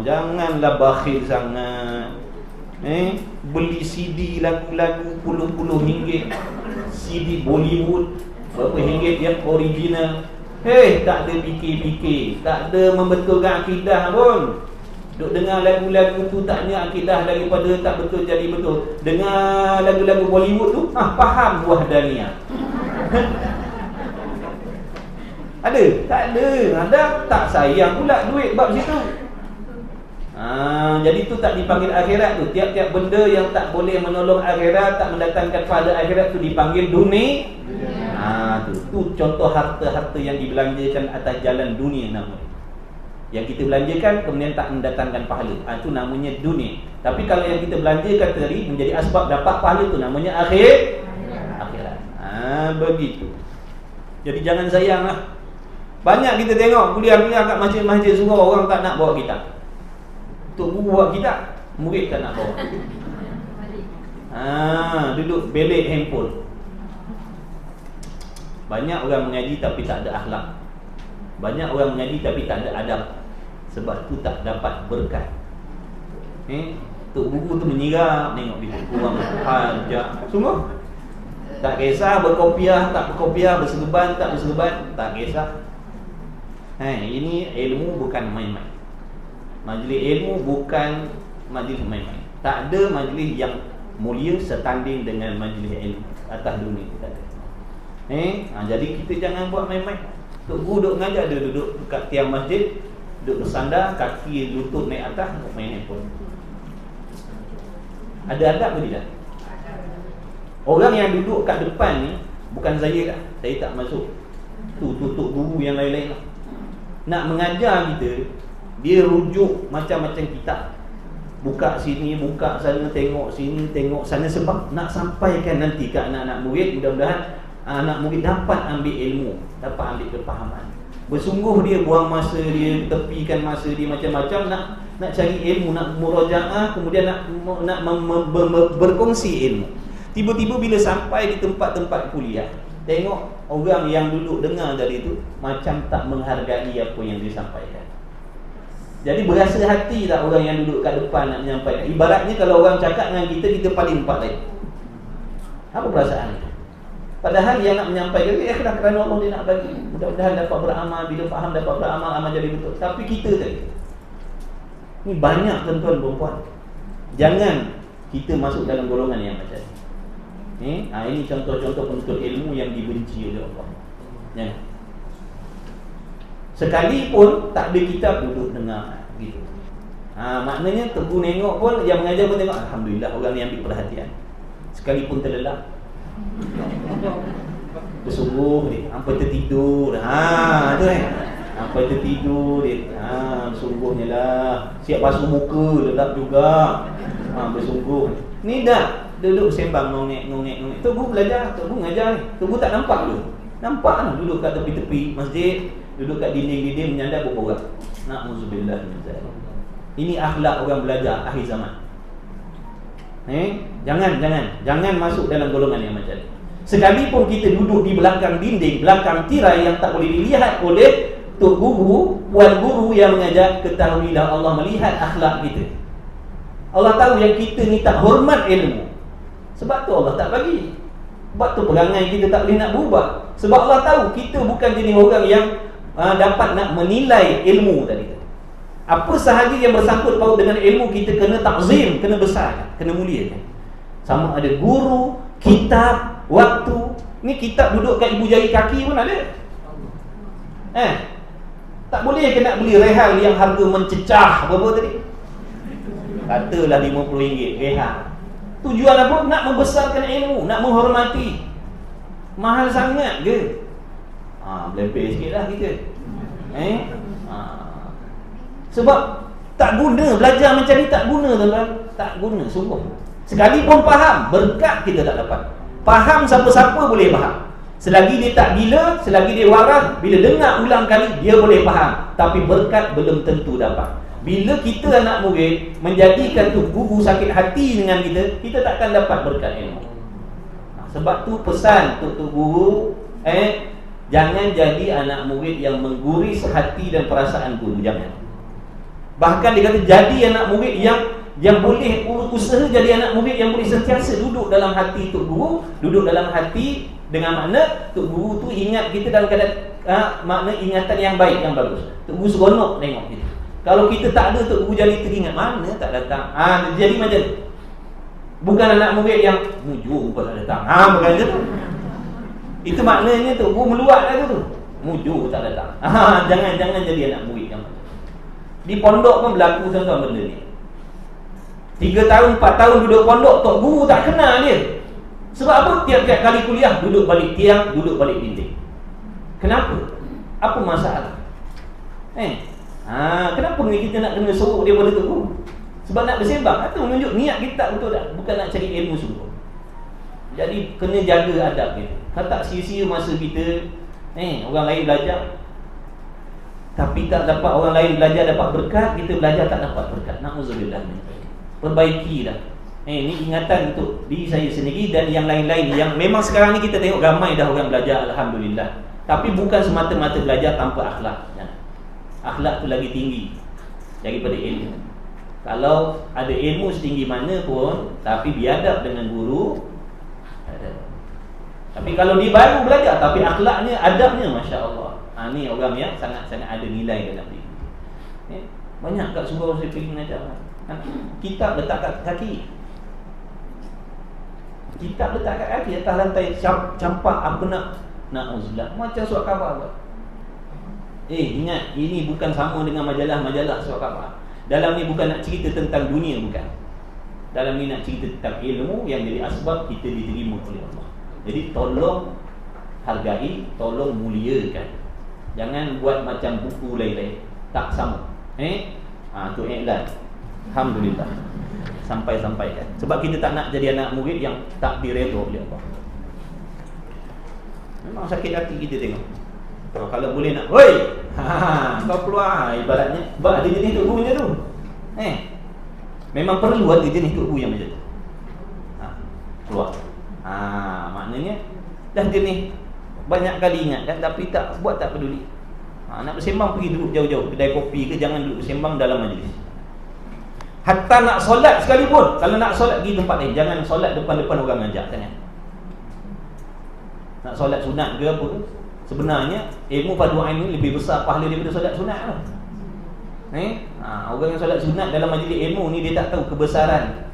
S1: Janganlah bakhil sangat. Beli CD lagu-lagu puluh-puluh ringgit, CD Bollywood berapa ringgit yang original. Tak ada fikir-fikir, tak ada membetulkan akidah pun. Duk dengar lagu-lagu tu taknya akidah daripada tak betul jadi betul. Dengar lagu-lagu Bollywood tu faham wahdaniyah. Ada? Tak ada. Ada tak sayang pula duit bab situ. Jadi tu tak dipanggil akhirat tu. Tiap-tiap benda yang tak boleh menolong akhirat, tak mendatangkan pada akhirat tu dipanggil dunia. Tu contoh harta-harta yang dibelanjakan atas jalan dunia namanya. Yang kita belanjakan kemudian tak mendatangkan pahala, itu namanya dunia. Tapi kalau yang kita belanjakan tadi menjadi asbab dapat pahala, tu namanya akhirat. Begitu. Jadi jangan sayanglah. Banyak kita tengok kuliah-kuliah kat masjid-masjid surau, orang tak nak bawa kitab. Untuk guru bawa kitab, murid tak nak bawa. Duduk belik handphone. Banyak orang mengaji tapi tak ada akhlak. Banyak orang mengaji tapi tak ada adab. Sebab tu tak dapat berkat. Tok guru tu menyirap, tengok dia kurang hajat. Semua
S3: Tak kisah berkopiah, tak berkopiah, berserban, tak berserban, tak kisah. Ini ilmu bukan main-main. Majlis ilmu bukan majlis main-main. Tak ada majlis yang mulia setanding dengan majlis ilmu atas dunia kita ada. Jadi kita jangan buat main-main. Tok guru duduk mengajar, dia duduk dekat tiang masjid, duduk bersandar, kaki lutut naik atas, main handphone. Ada adab ke tidak? Orang yang duduk kat depan ni bukan saya lah. Saya tak masuk. Tu tutup guru yang lain-lain lah. Nak mengajar kita, dia rujuk macam-macam kitab. Buka sini, buka sana, tengok sini, tengok sana. Sebab nak sampaikan nanti ke anak-anak murid, mudah-mudahan anak murid dapat ambil ilmu, dapat ambil kepahaman. Bersungguh dia buang masa dia, tepikan masa dia macam-macam nak cari ilmu, nak murajaah, kemudian nak berkongsi ilmu. Tiba-tiba bila sampai di tempat-tempat kuliah, tengok orang yang duduk dengar tadi tu macam tak menghargai apa yang disampaikan. Jadi berasa hati tak orang yang duduk kat depan nak menyampaikan. Ibaratnya kalau orang cakap dengan kita, kita paling empat lain. Apa perasaan itu? Padahal yang nak menyampaikan kerana Allah dia nak bagi. Mudah-mudahan dapat beramal, bila faham dapat beramal, amal jadi betul. Tapi kita tadi, ni banyak tuan-tuan perempuan, jangan kita masuk dalam golongan yang macam ni. Ini contoh-contoh penuntut ilmu yang dibenci oleh Allah. Jangan. Sekalipun tak ada kitab, duduk dengar gitu. Maknanya teguh nengok pun, yang mengajar pun tengok, alhamdulillah orang ni ambil perhatian. Sekalipun terlelap, bersungguh dia, hampa tertidur. Tu hampa tertidur dia. Bersungguhnya lah. Siap basuh muka, lelap juga. Bersungguh. Ni dah duduk sembang ngongek. Teguh belajar, teguh ngajar ni. Teguh tak nampak dulu. Nampak lah, duduk kat tepi-tepi masjid, duduk kat dinding-dinding menyandar berborak. Na'udzubillah min zalik. Ini akhlak orang belajar akhir zaman. Jangan masuk dalam golongan yang macam ni. Sekalipun kita duduk di belakang dinding, belakang tirai yang tak boleh dilihat oleh tok guru, puan guru yang mengajar, ketahuilah Allah melihat akhlak kita. Allah tahu yang kita ni tak hormat ilmu. Sebab tu Allah tak bagi. Sebab tu perangai kita tak boleh nak berubah. Sebab Allah tahu kita bukan jenis orang yang dapat nak menilai ilmu tadi. Apa sahaja yang bersangkut paut dengan ilmu, kita kena takzim, kena besar, kena muliakan. Sama ada guru, kitab, waktu. Ni kitab duduk kat ibu jari kaki pun ada. Tak boleh ke nak beli rehal yang harga mencecah berapa tadi? Katalah RM50 rehal. Tujuan apa? Nak membesarkan ilmu, nak menghormati. Mahal sangat ke? Belepeh sikit lah kita. Sebab tak guna, belajar macam ni tak guna tuan-tuan. Tak guna, sungguh. Sekalipun faham, berkat kita tak dapat. Faham siapa-siapa boleh faham. Selagi dia tak gila, selagi dia waras, bila dengar ulang kali, dia boleh faham. Tapi berkat belum tentu dapat. Bila kita anak murid menjadikan tu guru sakit hati dengan kita, kita takkan dapat berkat ilmu. Sebab tu pesan untuk guru, jangan jadi anak murid yang mengguris hati dan perasaan guru, jangan. Bahkan dia kata jadi anak murid yang boleh usaha jadi anak murid yang boleh sentiasa duduk dalam hati tok guru, duduk dalam hati dengan makna tok guru tu ingat kita dalam keadaan makna ingatan yang baik, yang bagus. Tok guru seronok tengok kita. Kalau kita tak ada tok guru jadi teringat, mana tak datang. Jadi macam tu. Bukan anak murid yang mujur kau tak datang. Bukan macam tu. Itu maknanya tok guru meluat lah tu. Mujur tak datang. Jangan jadi anak murid yang macam tu. Di pondok pun berlaku tuan-tuan benda ni. 3 tahun, 4 tahun duduk pondok, tok guru tak kenal dia. Sebab apa? Tiap-tiap kali kuliah duduk balik tiang, duduk balik dinding. Kenapa? Apa masalah? Kenapa kita nak kena sorok dia pada tok guru? Sebab nak bersembang. Itu menunjuk niat kita betul tak? Bukan nak cari ilmu sungguh. Jadi kena jaga adab kita. Kalau tak sia-sia masa kita, orang lain belajar, tapi tak dapat orang lain belajar dapat berkat, kita belajar tak dapat berkat. Na'udzubillah. Perbaikilah. Ini ingatan untuk diri saya sendiri dan yang lain-lain yang memang sekarang ni kita tengok ramai dah orang belajar, alhamdulillah. Tapi bukan semata-mata belajar tanpa akhlak. Akhlak tu lagi tinggi daripada ilmu. Kalau ada ilmu setinggi mana pun, tapi biadab dengan guru, Tapi kalau dia baru belajar tapi akhlaknya, adabnya masya-Allah. Ni orang yang sangat-sangat ada nilai dalam diri. Banyak kat surau saya pergi mengajar. Kitab letak kat kaki. Kitab letak kat kaki atas lantai, campak apa nak uzlah. Macam surat khabar buat. Ingat, ini bukan sama dengan majalah-majalah surat khabar. Dalam ni bukan nak cerita tentang dunia, bukan. Dalam ni nak cerita tentang ilmu yang jadi asbab kita diterima oleh Allah. Jadi tolong hargai, tolong muliakan. Jangan buat macam buku lain-lain, tak sama. Tu iklan. Alhamdulillah. Sampai-sampaikan. Sebab kita tak nak jadi anak murid yang tak diredha oleh Allah. Memang sakit hati kita tengok. Kalau boleh nak, "Oi, kau keluar," ibaratnya. Sebab ada jenis tok guru macam tu. Memang perlu ada jenis tok guru yang macam tu. Keluar. Maknanya dah jenis banyak kali ingat kan, tapi tak buat, tak peduli. Nak bersembang pergi duduk jauh-jauh kedai kopi ke, jangan duduk bersembang dalam majlis. Hatta nak solat sekalipun, kalau nak solat pergi tempat lain, jangan solat depan-depan orang ajak, jangan. Nak solat sunat ke apa ke, sebenarnya ilmu fardu ain ni lebih besar pahala daripada solat sunat lah. Orang yang solat sunat dalam majlis ilmu ni, dia tak tahu kebesaran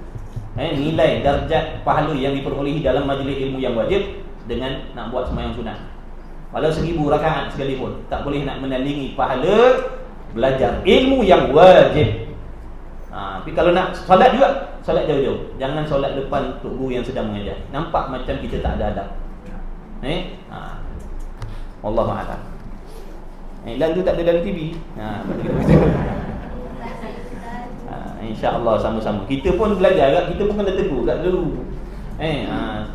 S3: nilai darjat pahala yang diperolehi dalam majlis ilmu yang wajib dengan nak buat sembahyang sunat. Walau 1000 rakaat sekalipun, tak boleh nak menandingi pahala belajar ilmu yang wajib. Tapi kalau nak solat juga, solat jauh-jauh. Jangan solat depan tok guru yang sedang mengajar. Nampak macam kita tak ada adab. Wallahu a'lam. Iklan tu tak ada dalam TV. InsyaAllah sama-sama. Kita pun belajar, kita pun kena tegur kat dulu.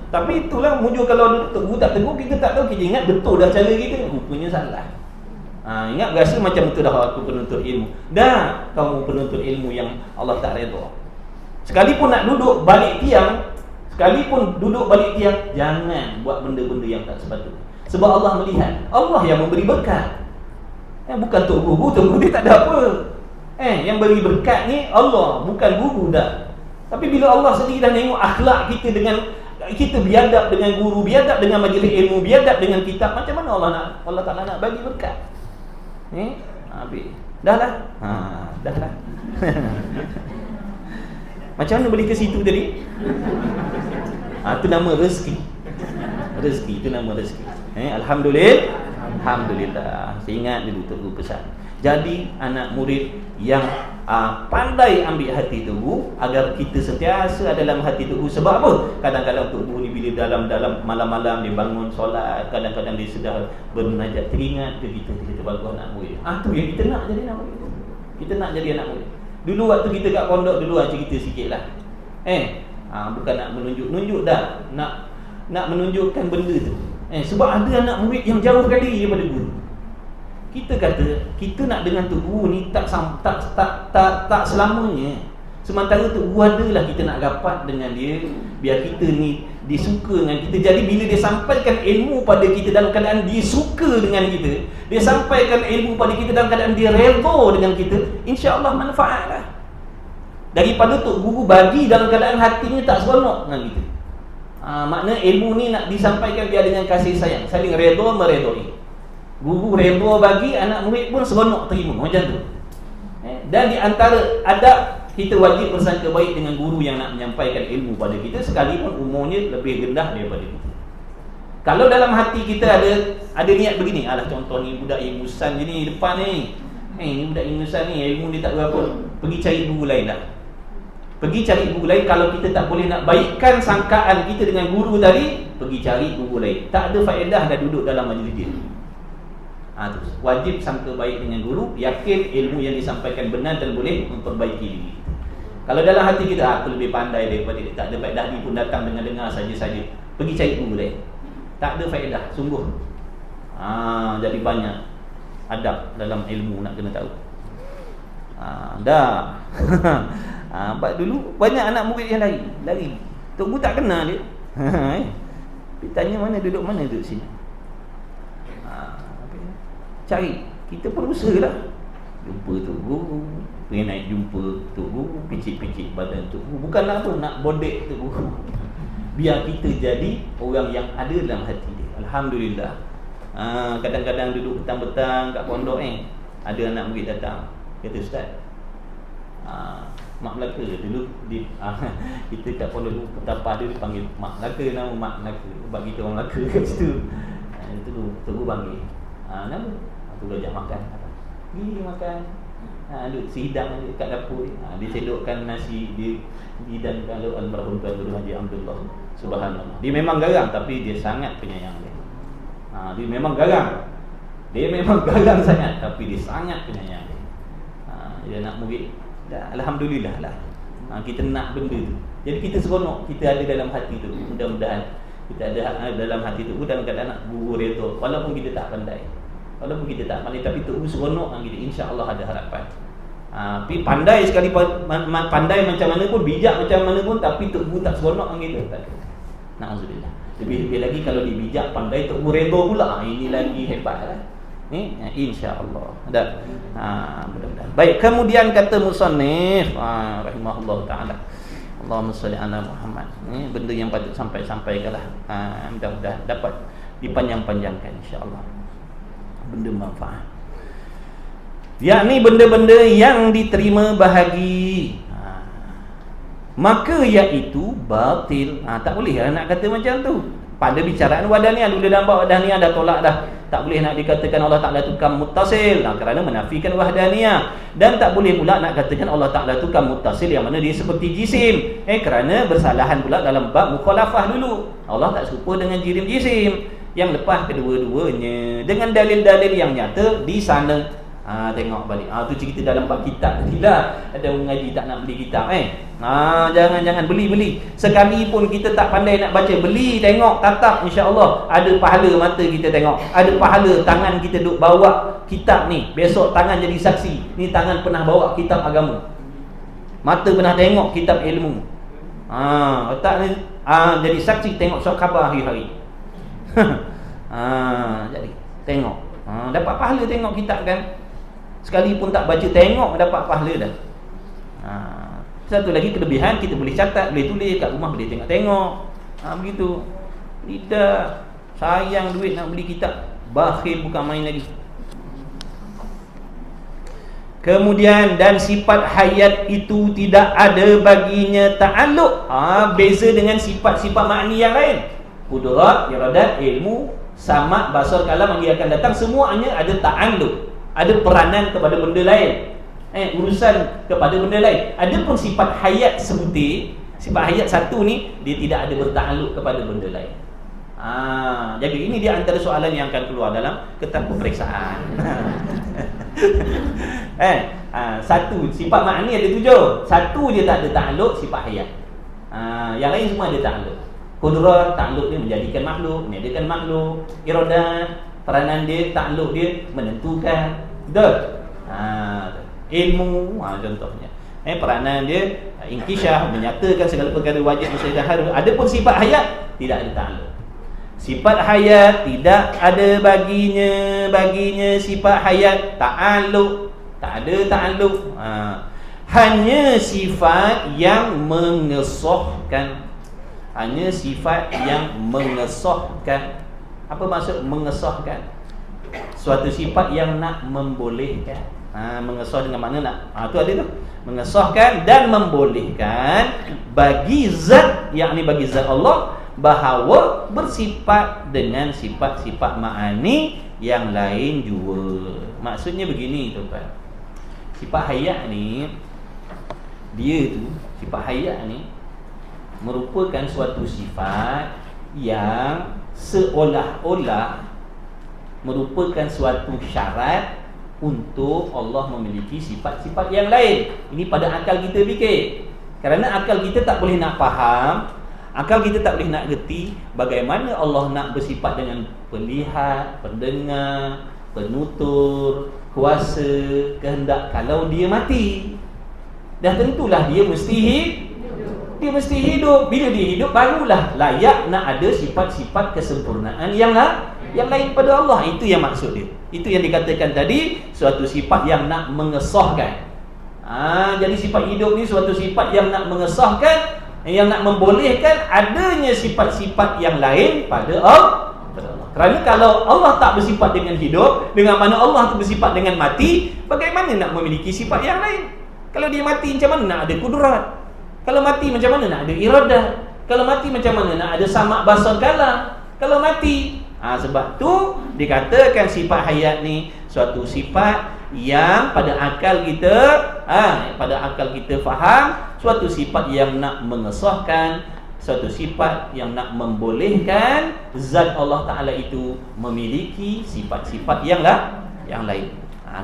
S3: Tapi itulah mujur, kalau tegur tak tegur, kita tak tahu, kita ingat betul dah cara kita, rupanya salah. Ingat rasa macam betul dah aku penuntut ilmu. Dah kamu penuntut ilmu yang Allah tak redha. Sekalipun nak duduk balik tiang, jangan buat benda-benda yang tak sepatutnya. Sebab Allah melihat, Allah yang memberi berkat. Bukan tok guru dia tak ada apa. Yang beri berkat ni Allah, bukan guru dah. Tapi bila Allah sendiri dah tengok akhlak kita, dengan kita biadab dengan guru, biadab dengan majlis ilmu, biadab dengan kitab, macam mana Allah Ta'ala nak bagi berkat? Habis. Dah lah. Macam mana boleh ke situ tadi? Itu nama rezeki. Rezeki itu nama rezeki. Alhamdulillah. Saya ingat dulu tok guru pesan. Jadi anak murid yang pandai ambil hati tok guru, agar kita sentiasa dalam hati tok guru. Sebab apa? Kadang-kadang tok guru ni bila dalam malam-malam dia bangun solat, kadang-kadang dia sedang bermunajat, teringat ke kita bagus anak murid. Tu yang kita nak jadi anak murid. Kita nak jadi anak murid. Dulu waktu kita kat pondok dulu, cerita sikitlah. Bukan nak menunjuk dah, nak menunjukkan benda tu. Sebab ada anak murid yang jauh kali daripada guru. Kita kata kita nak dengan tok guru ni tak selamanya. Sementara tok guru adalah kita nak rapat dengan dia, biar kita ni disuka dengan kita. Jadi bila dia sampaikan ilmu pada kita dalam keadaan dia suka dengan kita, dia sampaikan ilmu pada kita dalam keadaan dia redha dengan kita, insya-Allah manfaatlah. Daripada tok guru bagi dalam keadaan hatinya tak seronok dengan kita. Makna ilmu ni nak disampaikan biar dengan kasih sayang, saling redha meredai. Guru redha bagi, anak murid pun seronok terima, macam tu. Dan di antara adab, kita wajib bersangka baik dengan guru yang nak menyampaikan ilmu pada kita, sekalipun umurnya lebih rendah daripada kita. Kalau dalam hati kita ada niat begini, contoh ni budak ingusan je ni depan ni, ni budak ingusan ni, ilmu dia tak berapa, pergi cari guru lain dah. Pergi cari guru lain. Kalau kita tak boleh nak baikkan sangkaan kita dengan guru tadi, pergi cari guru lain. Tak ada faedah dah duduk dalam majlis dia. Wajib sangka baik dengan guru, yakin ilmu yang disampaikan benar dan boleh memperbaiki diri. Kalau dalam hati kita, aku lebih pandai daripada dia, tak ada faedah, dia pun datang dengar-dengar saja-saja, pergi cari guru lain, tak ada faedah, sungguh. Jadi banyak adab dalam ilmu nak kena tahu. Dah. Dulu banyak anak murid yang lari. Tok guru tak kenal dia. Dia tanya mana duduk sini. Cari, kita pun usaha lah. Jumpa tok guru, pergi naik jumpa tok guru, picit-picit badan tok guru. Bukanlah tu nak bodek tok guru. biar kita jadi orang yang ada dalam hati dia. Alhamdulillah. Kadang-kadang duduk petang-petang kat pondok ada anak murid datang, kata ustaz, Mak Melaka dulu kita kat pondok dulu petapah dia dipanggil Mak Melaka, nama Mak Melaka sebab kita orang Melaka kat situ. Itu tu terus panggil nama tu ajak makan, pergi makan. Duduk sehidang kat dapur dia cedokkan nasi, dia hidangkan almarhum Tuan Guru Haji Abdullah. Subhanallah, dia memang garang tapi dia sangat penyayang dia. Dia memang garang sangat tapi dia sangat penyayang dia. Dia nak murid dah, alhamdulillah lah. Kita nak benda tu, jadi kita seronok kita ada dalam hati tu. Mudah-mudahan kita ada dalam hati tu. Kadang-kadang nak guru redha walaupun kita tak pandai, tapi tu seronok kita, insya-Allah ada harapan. Tapi pandai sekali, pandai macam mana pun, bijak macam mana pun, tapi tok guru tak seronok dengan kita, tak ada. Na'udzubillah. Lebih lagi kalau dia bijak, pandai, tok guru redha pula, ini lagi hebat lah. Ni insya-Allah. Dah. Mudah-mudahan. Baik, kemudian kata musannif rahimahullah taala, Allahumma shalli ala Muhammad. Ni benda yang patut sampaikanlah. Mudah-mudahan dapat dipanjang-panjangkan insya-Allah. Benda manfaat. Yakni benda-benda yang diterima bahagi, maka iaitu batil. Tak boleh lah nak kata macam tu. Pada bicaraan wadaniyah, bila nampak wadaniyah dah tolak dah. Tak boleh nak dikatakan Allah Ta'ala tu kam muttasil, kerana menafikan wahdaniyah. Dan tak boleh pula nak katakan Allah Ta'ala tu kam muttasil yang mana dia seperti jisim, kerana bersalahan pula dalam bab mukhalafah dulu. Allah tak serupa dengan jisim yang lepas kedua-duanya dengan dalil-dalil yang nyata di sana. Tengok balik. Tu cerita dalam bab kitab tadi lah. Ada orang ngaji tak nak beli kitab jangan beli. Sekalipun kita tak pandai nak baca, beli, tengok, tatap, insya-Allah ada pahala mata kita tengok, ada pahala tangan kita duk bawa kitab ni. Besok tangan jadi saksi. Ni tangan pernah bawa kitab agama, mata pernah tengok kitab ilmu. Otak ni jadi saksi tengok surat khabar hari-hari. Jadi tengok, dapat pahala tengok kitab kan. Sekalipun tak baca, tengok dapat pahala dah. Satu lagi kelebihan, kita boleh catat, boleh tulis kat rumah, boleh tengok-tengok. Begitu. Tidak sayang duit nak beli kitab, bakhil bukan main lagi. Kemudian, dan sifat hayat itu tidak ada baginya ta'alluq. Beza dengan sifat-sifat makni yang lain. Qudrat, iradat, ilmu, samad, basar, kalam yang akan datang, semuanya ada ta'alluq, ada peranan kepada benda lain, urusan kepada benda lain. Adapun sifat hayat sebutir, sifat hayat satu ni, dia tidak ada bertakluk kepada benda lain. Jadi ini dia antara soalan yang akan keluar dalam kitab peperiksaan. Satu, sifat makni ada 7. Satu je tak ada takluk, sifat hayat. Yang lain semua ada takluk. Qudrat, takluk dia menjadikan makhluk, menyediakan makhluk. Iradat, peranan dia, takluk dia menentukan. Betul? Ilmu, contohnya. Peranan dia inkishaf, menyatakan segala perkara wajib mustahil dan harus. Adapun sifat hayat tidak ada takluk. Sifat hayat tidak ada baginya sifat hayat ta'alluq, tak ada ta'alluq. Hanya sifat yang mengesahkan. Hanya sifat yang mengesahkan. Apa maksud mengesahkan? Suatu sifat yang nak membolehkan. Mengesah dengan makna nak, tu ada tu, mengesahkan dan membolehkan bagi zat, yakni bagi zat Allah, bahawa bersifat dengan sifat-sifat ma'ani yang lain juga. Maksudnya begini tuan-tuan, sifat hayat ni, dia tu, sifat hayat ni merupakan suatu sifat yang seolah-olah merupakan suatu syarat untuk Allah memiliki sifat-sifat yang lain. Ini pada akal kita fikir. Kerana akal kita tak boleh nak faham, akal kita tak boleh nak reti bagaimana Allah nak bersifat dengan pelihat, pendengar, penutur, kuasa, kehendak kalau dia mati. Dah tentulah dia mesti hidup. Bila dia hidup, barulah layak nak ada sifat-sifat kesempurnaan yang lain pada Allah. Itu yang maksud dia. Itu yang dikatakan tadi, suatu sifat yang nak mengesahkan. Jadi sifat hidup ni suatu sifat yang nak mengesahkan, Yang nak membolehkan adanya sifat-sifat yang lain pada Allah. Kerana kalau Allah tak bersifat dengan hidup, dengan mana Allah tu bersifat dengan mati, bagaimana nak memiliki sifat yang lain? Kalau dia mati, macam mana nak ada kudrat? Kalau mati, macam mana nak ada iradah? Kalau mati, macam mana nak ada samak basar kalam? Kalau mati, sebab tu dikatakan sifat hayat ni suatu sifat yang pada akal kita faham, suatu sifat yang nak mengesahkan, suatu sifat yang nak membolehkan zat Allah Ta'ala itu memiliki sifat-sifat yang lain.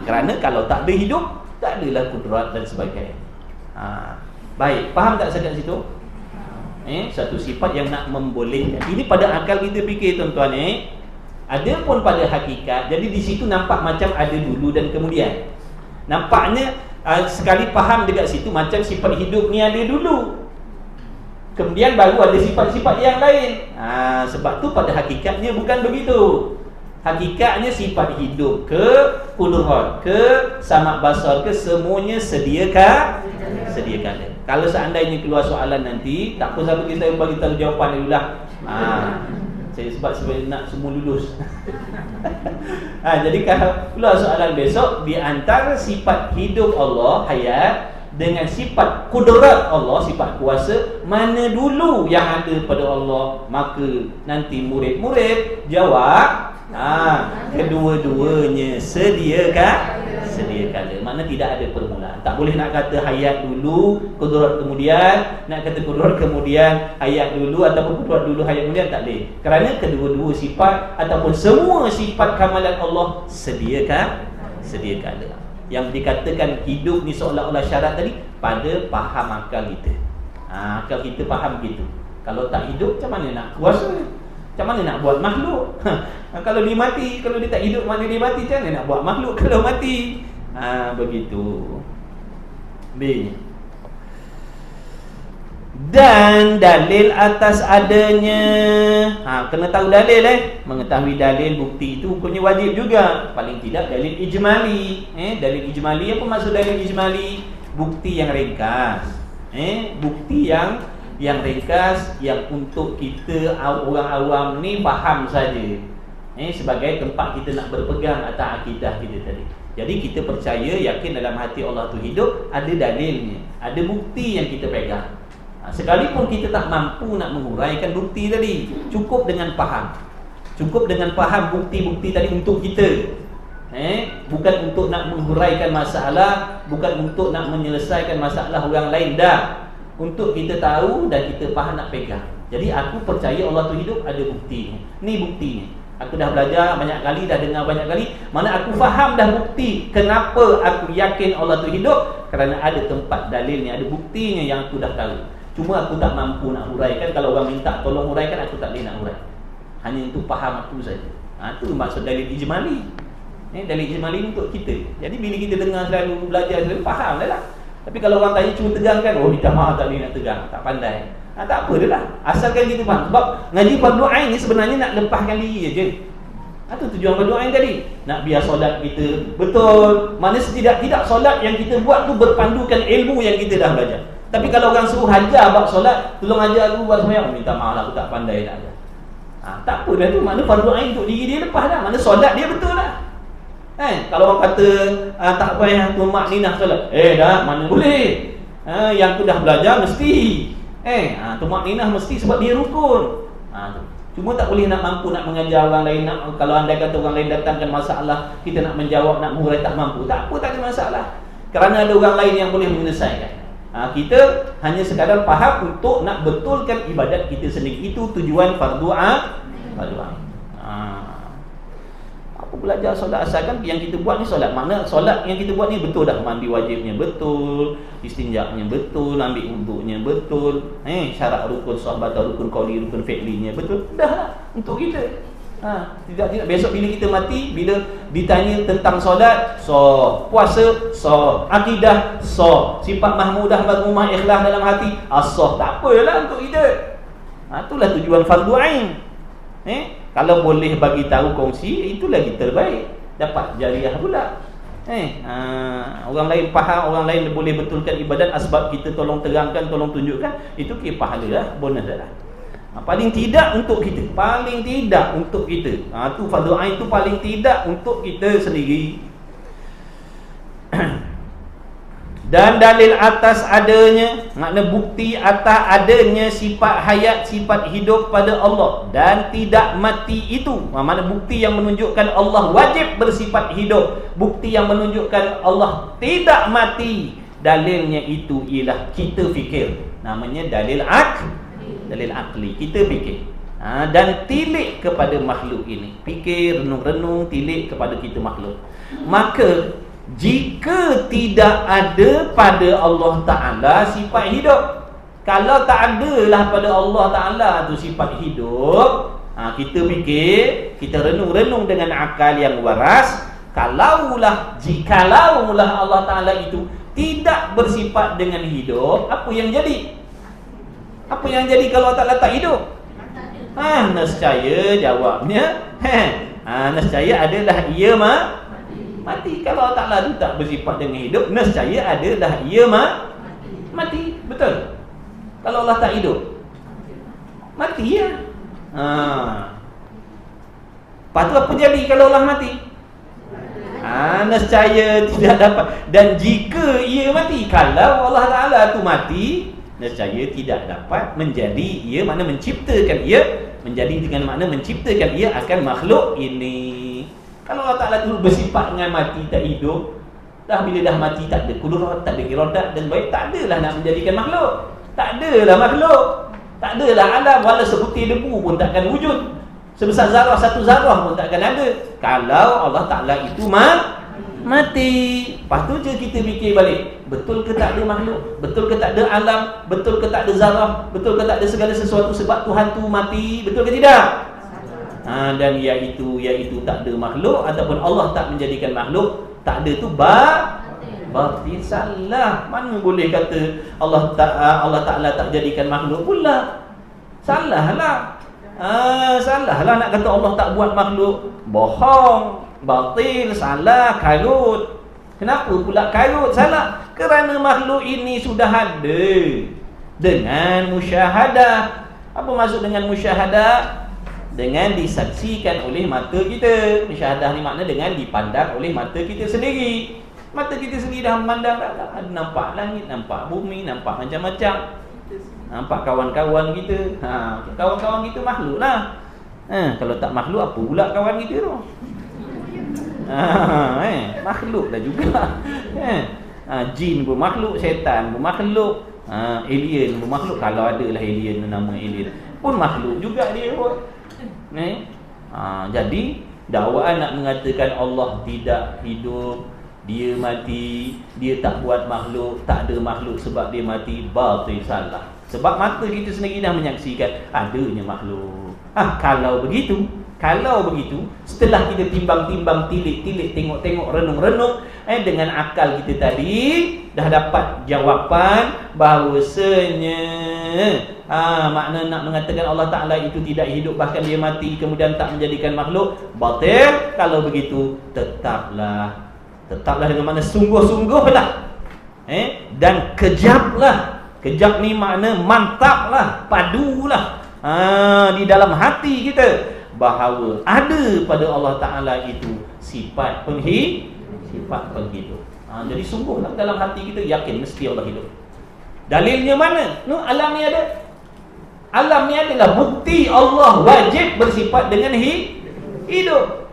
S3: Kerana kalau tak ada hidup, tak adalah kudrat dan sebagainya. Baik, faham tak sekat situ? Satu sifat yang nak membolehkan. Ini pada akal kita fikir, tuan-tuan. Ada pun pada hakikat. Jadi di situ nampak macam ada dulu dan kemudian. Nampaknya sekali faham dekat situ macam sifat hidup ni ada dulu, kemudian baru ada sifat-sifat yang lain. Sebab tu pada hakikatnya bukan begitu. Hakikatnya sifat hidup ke kudrat ke samak basar ke semuanya sediakan. Kalau seandainya keluar soalan nanti, tak apa siapa kita bagi tahu jawapan dulu lah. Sebab nak semua lulus. Jadi kalau keluar soalan besok, di antara sifat hidup Allah, hayat, dengan sifat kudrat Allah, sifat kuasa, mana dulu yang ada pada Allah? Maka nanti murid-murid jawab, kedua-duanya sediakan. Mana tidak ada permulaan. Tak boleh nak kata hayat dulu, kudrat kemudian, nak kata kudrat kemudian hayat dulu, ataupun kudrat dulu hayat kemudian, tak boleh. Kerana kedua-dua sifat ataupun semua sifat kamalan Allah sediakan. Yang dikatakan hidup ni seolah-olah syarat tadi pada faham akal kita. Akal kita faham gitu. Kalau tak hidup, macam mana nak kuasa? Macam mana nak buat makhluk? Kalau dia mati, kalau dia tak hidup, mana dia mati, macam mana nak buat makhluk kalau mati? Begitu. B. Dan dalil atas adanya, kena tahu dalil. Mengetahui dalil, bukti itu hukumnya wajib juga. Paling tidak dalil ijmali. Dalil ijmali, apa maksud dalil ijmali? Bukti yang ringkas. Bukti yang ringkas, yang untuk kita orang awam ni faham saja. Sebagai tempat kita nak berpegang atas akidah kita tadi. Jadi kita percaya, yakin dalam hati Allah tu hidup, ada dalilnya, ada bukti yang kita pegang. Sekalipun kita tak mampu nak menguraikan bukti tadi, cukup dengan faham. Cukup dengan faham bukti-bukti tadi untuk kita. Bukan untuk nak menguraikan masalah, bukan untuk nak menyelesaikan masalah orang lain, dah. Untuk kita tahu dan kita faham, nak pegang. Jadi aku percaya Allah tu hidup, ada bukti. Ni buktinya. Aku dah belajar banyak kali, dah dengar banyak kali. Mana aku faham dah bukti. Kenapa aku yakin Allah tu hidup? Kerana ada tempat dalilnya, ada buktinya yang aku dah tahu. Cuma aku tak mampu nak huraikan. Kalau orang minta tolong huraikan, aku tak boleh nak hurai. Hanya untuk faham aku saja. Itu maksud dalil ijmali. Dalil ijmali untuk kita. Jadi bila kita dengar selalu, belajar selalu, faham dah lah. Tapi kalau orang tanya cuma tegangkan, minta maaf tak boleh nak tegang, tak pandai. Tak apa dia lah. Asalkan kita faham. Sebab ngaji fardu ain ni sebenarnya nak lepaskan diri je. Itu tujuan fardu ain tadi. Nak biar solat kita betul. Mana setidak-tidak solat yang kita buat tu berpandukan ilmu yang kita dah belajar. Tapi kalau orang suruh hajar bab solat, tolong ajar aku buat sembahyang, minta maaf lah, aku tak pandai nak ajar. Tak apa dah tu. Mana fardu ain untuk diri dia lepas dah. Mana solat dia betul lah. Kalau orang kata tak payah tumak ninah solat, dah mana boleh. Yang tu dah belajar mesti. Tumak ninah mesti sebab dia rukun. Cuma tak boleh nak mampu nak mengajar orang lain. Kalau andai kata orang lain datangkan masalah, kita nak menjawab, nak mengurai, tak mampu. Tak apa, tak ada masalah. Kerana ada orang lain yang boleh menyelesaikan. Kita hanya sekadar faham untuk nak betulkan ibadat kita sendiri. Itu tujuan fardu ain. Aku belajar solat, asalkan yang kita buat ni solat. Mana solat yang kita buat ni betul dah. Mandi wajibnya betul, istinjaknya betul, ambil wuduknya betul, syarat rukun sahabat, rukun qauli, rukun fi'linya betul. Dah lah untuk kita. Tidak besok bila kita mati, bila ditanya tentang solat, puasa, akidah, sifat mahmudah, mazmumah, ikhlas dalam hati, tak apalah untuk kita. Itulah tujuan fardu ain. Kalau boleh bagi tahu kongsi, itu lagi terbaik. Dapat jariah pula. Orang lain faham, orang lain boleh betulkan ibadat, asbab kita tolong terangkan, tolong tunjukkan, itu kira pahala lah, bonus dah. Paling tidak untuk kita, paling tidak untuk kita. Tu fardu ain tu paling tidak untuk kita sendiri. Dan dalil atas adanya, makna bukti atas adanya sifat hayat, sifat hidup pada Allah dan tidak mati itu, makna bukti yang menunjukkan Allah wajib bersifat hidup, bukti yang menunjukkan Allah tidak mati, dalilnya itu ialah kita fikir, namanya dalil akli, kita fikir. Dan tilik kepada makhluk ini, fikir, renung-renung, tilik kepada kita makhluk. Maka jika tidak ada pada Allah Ta'ala sifat hidup, kalau tak adalah pada Allah Ta'ala tu sifat hidup, kita fikir, kita renung-renung dengan akal yang waras, jikalau Allah Ta'ala itu tidak bersifat dengan hidup, apa yang jadi? Apa yang jadi kalau Allah Ta'ala tak hidup? Nescaya jawabnya nescaya adalah ia mati. Kalau Allah Ta'ala itu tak bersifat dengan hidup, nescaya adalah ia mati. Betul? Kalau Allah tak hidup, mati ya. Lepas tu apa jadi kalau Allah mati? Nescaya tidak dapat. Dan jika ia mati, kalau Allah Ta'ala tu mati, nescaya tidak dapat menjadi ia, makna menciptakan ia, menjadi dengan makna menciptakan ia akan makhluk ini. Kalau Allah Ta'ala tu bersifat dengan mati tak hidup, dah bila dah mati tak ada kudrat, tak ada iradat dan baik, tak adalah nak menjadikan makhluk. Tak adalah makhluk, tak adalah alam, walau sebutir debu pun takkan wujud, sebesar zarah, satu zarah pun takkan ada kalau Allah Ta'ala itu mati. Lepas tu je kita fikir balik, betul ke tak ada makhluk, betul ke tak ada alam, betul ke tak ada zarah, betul ke tak ada segala sesuatu sebab Tuhan tu mati, betul ke tidak? Dan iaitu tak ada makhluk ataupun Allah tak menjadikan makhluk, tak ada tu batil, salah. Mana boleh kata Allah Ta'ala tak jadikan makhluk pula? Salahlah. Salahlah nak kata Allah tak buat makhluk. Bohong, batil, salah, karut. Kenapa pula karut? Salah. Kerana makhluk ini sudah ada dengan musyahadah. Apa maksud dengan musyahadah? Dengan disaksikan oleh mata kita. Musyahadah ni makna dengan dipandang oleh mata kita sendiri. Mata kita sendiri dah memandang, nampak langit, nampak bumi, nampak macam-macam, nampak kawan-kawan kita. Kawan-kawan kita makhluk lah. Kalau tak makhluk, apa pula kawan kita tu? Makhluk dah juga. Jin pun makhluk, syaitan pun makhluk, alien pun makhluk. Kalau adalah alien, nama alien pun makhluk juga dia pun. Jadi dakwaan nak mengatakan Allah tidak hidup, dia mati, dia tak buat makhluk, tak ada makhluk sebab dia mati, batil, salah. Sebab mata kita sendiri dah menyaksikan adanya makhluk. Kalau begitu, setelah kita timbang-timbang, tilik-tilik, tengok-tengok, renung-renung, dengan akal kita tadi dah dapat jawapan bahawasanya makna nak mengatakan Allah Ta'ala itu tidak hidup, bahkan dia mati kemudian tak menjadikan makhluk, batil. Kalau begitu tetaplah dengan makna sungguh-sungguhlah, dan kejaplah. Kejap ni makna mantaplah, padulah di dalam hati kita bahawa ada pada Allah Ta'ala itu sifat penghidup. Jadi sungguhlah dalam hati kita yakin mesti Allah hidup. Dalilnya mana? Alam ni ada. Alam ni adalah bukti Allah wajib bersifat dengan hidup.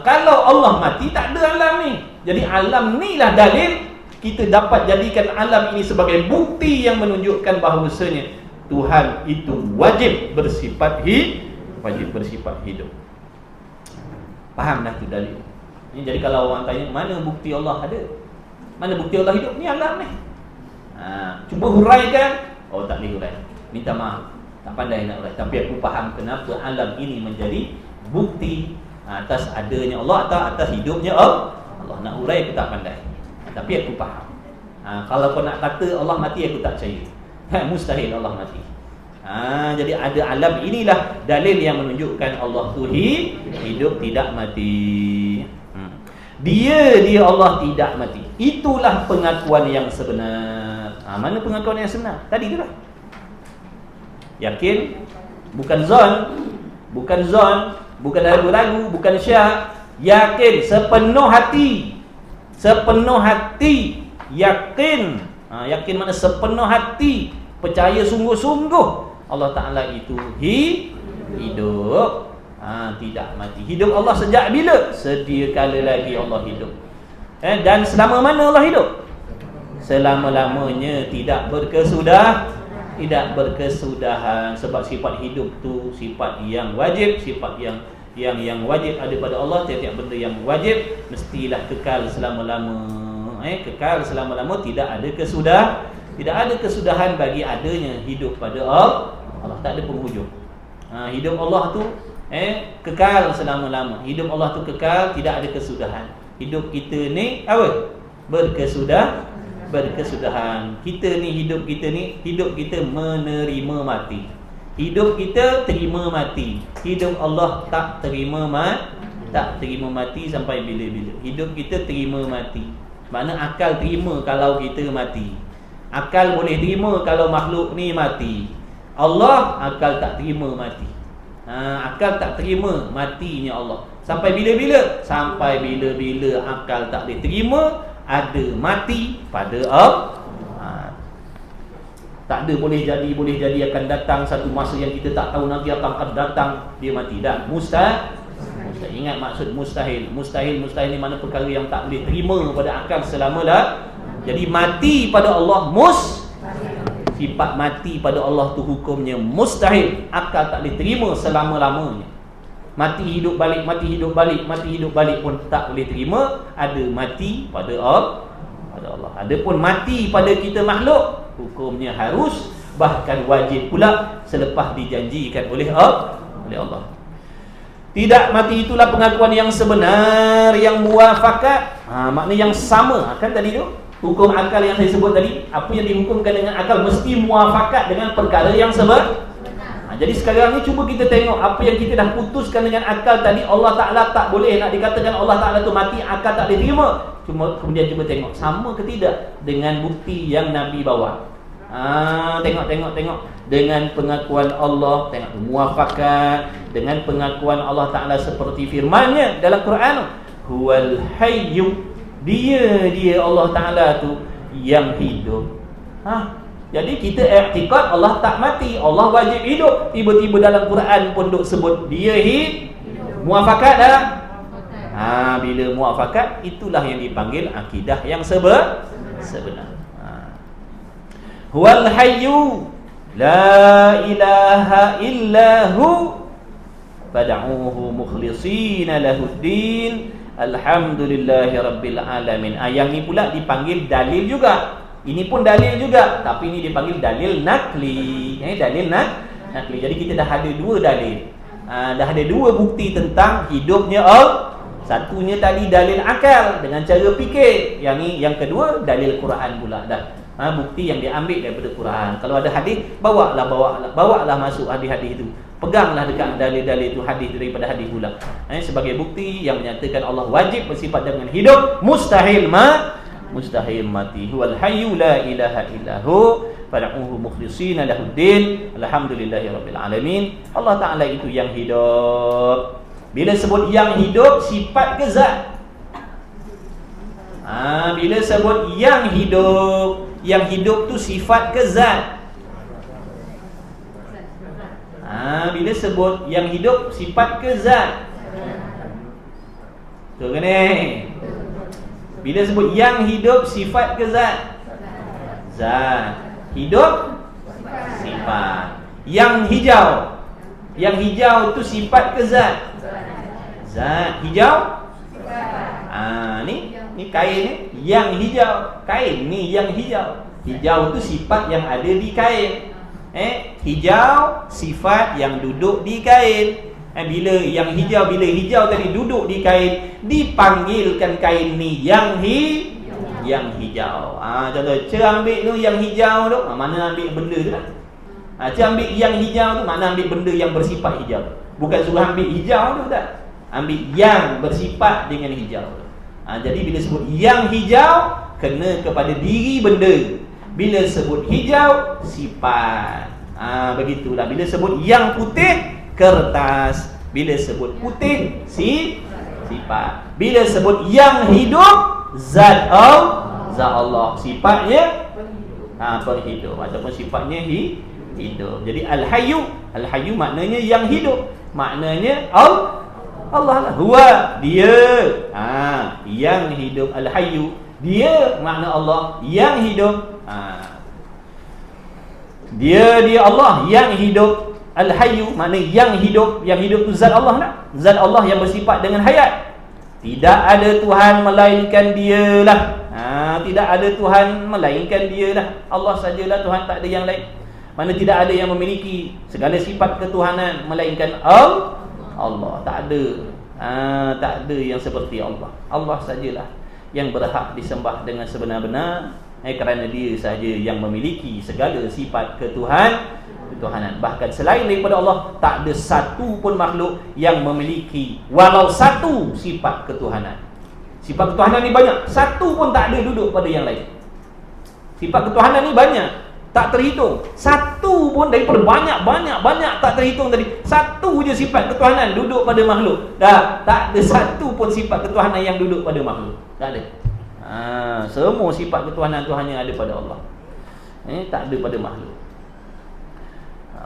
S3: Kalau Allah mati, tak ada alam ni. Jadi alam ni lah dalil kita dapat jadikan alam ini sebagai bukti yang menunjukkan bahawasanya Tuhan itu wajib bersifat hidup. Faham dah tu dalil. Jadi kalau orang tanya mana bukti Allah ada, mana bukti Allah hidup, ni alam ni. Cuba huraikan, tak boleh hurai. Minta maaf, tak pandai nak hurai. Tapi aku faham kenapa alam ini menjadi bukti atas adanya Allah atau atas hidupnya Allah. Nak hurai aku tak pandai, tapi aku faham. Kalau kau nak kata Allah mati, aku tak percaya. Mustahil Allah mati. Jadi ada alam inilah dalil yang menunjukkan Allah tu hidup, tidak mati. Dia Allah tidak mati. Itulah pengakuan yang sebenar. Mana pengakuan yang sebenar? Tadi tu lah. Yakin, bukan zon, bukan ragu-ragu, bukan syak. Yakin sepenuh hati. Sepenuh hati yakin. Yakin mana sepenuh hati, percaya sungguh-sungguh Allah Ta'ala itu hidup, tidak mati. Hidup Allah sejak bila? Sedia kala lagi Allah hidup. Dan selama mana Allah hidup? Selama-lamanya, tidak berkesudahan. Sebab sifat hidup tu sifat yang wajib, sifat yang wajib ada pada Allah. Tiap-tiap benda yang wajib mestilah kekal selama-lama. Kekal selama-lama, tidak ada kesudahan bagi adanya hidup pada Allah. Tak ada penghujung. Hidup Allah tu kekal selama-lama. Hidup Allah tu kekal, tidak ada kesudahan. Hidup kita ni apa? Berkesudahan. Hidup kita menerima mati. Hidup kita terima mati. Hidup Allah tak terima mati sampai bila-bila. Hidup kita terima mati. Mana akal terima kalau kita mati. Akal boleh terima kalau makhluk ni mati. Allah akal tak terima mati. Akal tak terima matinya Allah. Sampai bila-bila? Sampai bila-bila akal tak boleh terima ada mati pada Allah. Tak ada boleh jadi akan datang satu masa yang kita tak tahu nanti akan datang dia mati. Dah mustahil. Ingat maksud mustahil. Mustahil ni mana perkara yang tak boleh terima pada akal selama-lamanya. Jadi mati pada Allah sifat mati pada Allah tu hukumnya mustahil. Akal tak boleh terima selama-lamanya. Mati hidup balik pun tak boleh terima. Ada mati pada Allah. Adapun mati pada kita makhluk, hukumnya harus, bahkan wajib pula selepas dijanjikan oleh Allah. Tidak mati itulah pengakuan yang sebenar, yang muafakat. Makna yang sama. Kan tadi tu hukum akal yang saya sebut tadi, apa yang dihukumkan dengan akal mesti muafakat dengan perkara yang sebenar. Jadi sekarang ni cuba kita tengok apa yang kita dah putuskan dengan akal tadi. Allah Ta'ala tak boleh nak dikatakan Allah Ta'ala tu mati, akal tak boleh terima. Kemudian cuba tengok sama ke tidak dengan bukti yang Nabi bawa. Tengok dengan pengakuan Allah, tengok muafakat dengan pengakuan Allah Ta'ala seperti firman-Nya dalam Quran, huwal hayyu, dia Allah Ta'ala tu yang hidup. Jadi kita i'tikad Allah tak mati, Allah wajib hidup. Tiba-tiba dalam Quran pun duk sebut dia hidup. Muafakat dah. Bila muafakat, itulah yang dipanggil akidah yang sebenar. Huwal hayyu la ilaha illahu fad'uhu mukhlishina lahuddin alhamdulillahi rabbil alamin. Yang ni pula dipanggil dalil juga. Ini pun dalil juga, tapi ini dipanggil dalil nakli. Dalil nakli. Jadi kita dah ada dua dalil. Dah ada dua bukti tentang hidupnya Allah. Satunya tadi dalil akal dengan cara fikir. Yang ni yang kedua dalil Quran pula dah. Bukti yang diambil daripada Quran. Kalau ada hadis, bawalah masuk hadis-hadis itu. Peganglah dekat dalil-dalil itu, hadis daripada hadis pula. Sebagai bukti yang menyatakan Allah wajib bersifat dengan hidup, mustahil mati. Huwal hayyu la ilaha illahu fad'uhu mukhlishina lahuddin alhamdulillahi rabbil alamin. Allah Ta'ala itu yang hidup. Bila sebut yang hidup, sifat ke zat? Bila sebut yang hidup tu sifat ke zat? Bila sebut yang hidup sifat ke zat? Betul ke ni? Bila sebut yang hidup sifat ke zat? Zat. Hidup sifat. Yang hijau tu sifat ke zat? Zat. Hijau? Ni kain ni yang hijau. Kain ni yang hijau. Hijau tu sifat yang ada di kain. Hijau sifat yang duduk di kain. Bila hijau tadi duduk di kain, dipanggilkan kain ni yang hijau. Contoh, ambil tu yang hijau tu, mana ambil benda tu lah. Ambil yang hijau tu, mana ambil benda yang bersifat hijau. Bukan suruh ambil hijau tu tak. Ambil yang bersifat dengan hijau. Jadi bila sebut yang hijau, kena kepada diri benda. Bila sebut hijau, sifat. Begitulah. Bila sebut yang putih, kertas. Bila sebut putih, sifat. Bila sebut yang hidup, zat Allah. Sifatnya penghidup ataupun sifatnya hidup. Jadi al-hayyu maknanya yang hidup. Maknanya Allah lah. Huwa, dia. Yang hidup, al-hayyu. Dia makna Allah yang hidup. Dia Allah yang hidup. Al-hayyu makna yang hidup. Yang hidup tu zat Allah lah. Zat Allah yang bersifat dengan hayat. Tidak ada Tuhan melainkan dialah. Tidak ada Tuhan melainkan dialah. Allah sajalah Tuhan, tak ada yang lain. Mana tidak ada yang memiliki segala sifat ketuhanan melainkan Allah. Tak ada. Tak ada yang seperti Allah. Allah sajalah yang berhak disembah dengan sebenar-benar, kerana dia sahaja yang memiliki segala sifat ketuhanan. Bahkan selain daripada Allah, tak ada satu pun makhluk yang memiliki walau satu sifat ketuhanan. Sifat ketuhanan ni banyak, satu pun tak ada duduk pada yang lain. Sifat ketuhanan ni banyak, tak terhitung. Satu pun daripada banyak tak terhitung tadi. Satu je sifat ketuhanan duduk pada makhluk. Tak ada satu pun sifat ketuhanan yang duduk pada makhluk. Tak ada. Semua sifat ketuhanan tu hanya ada pada Allah. Tak ada pada makhluk.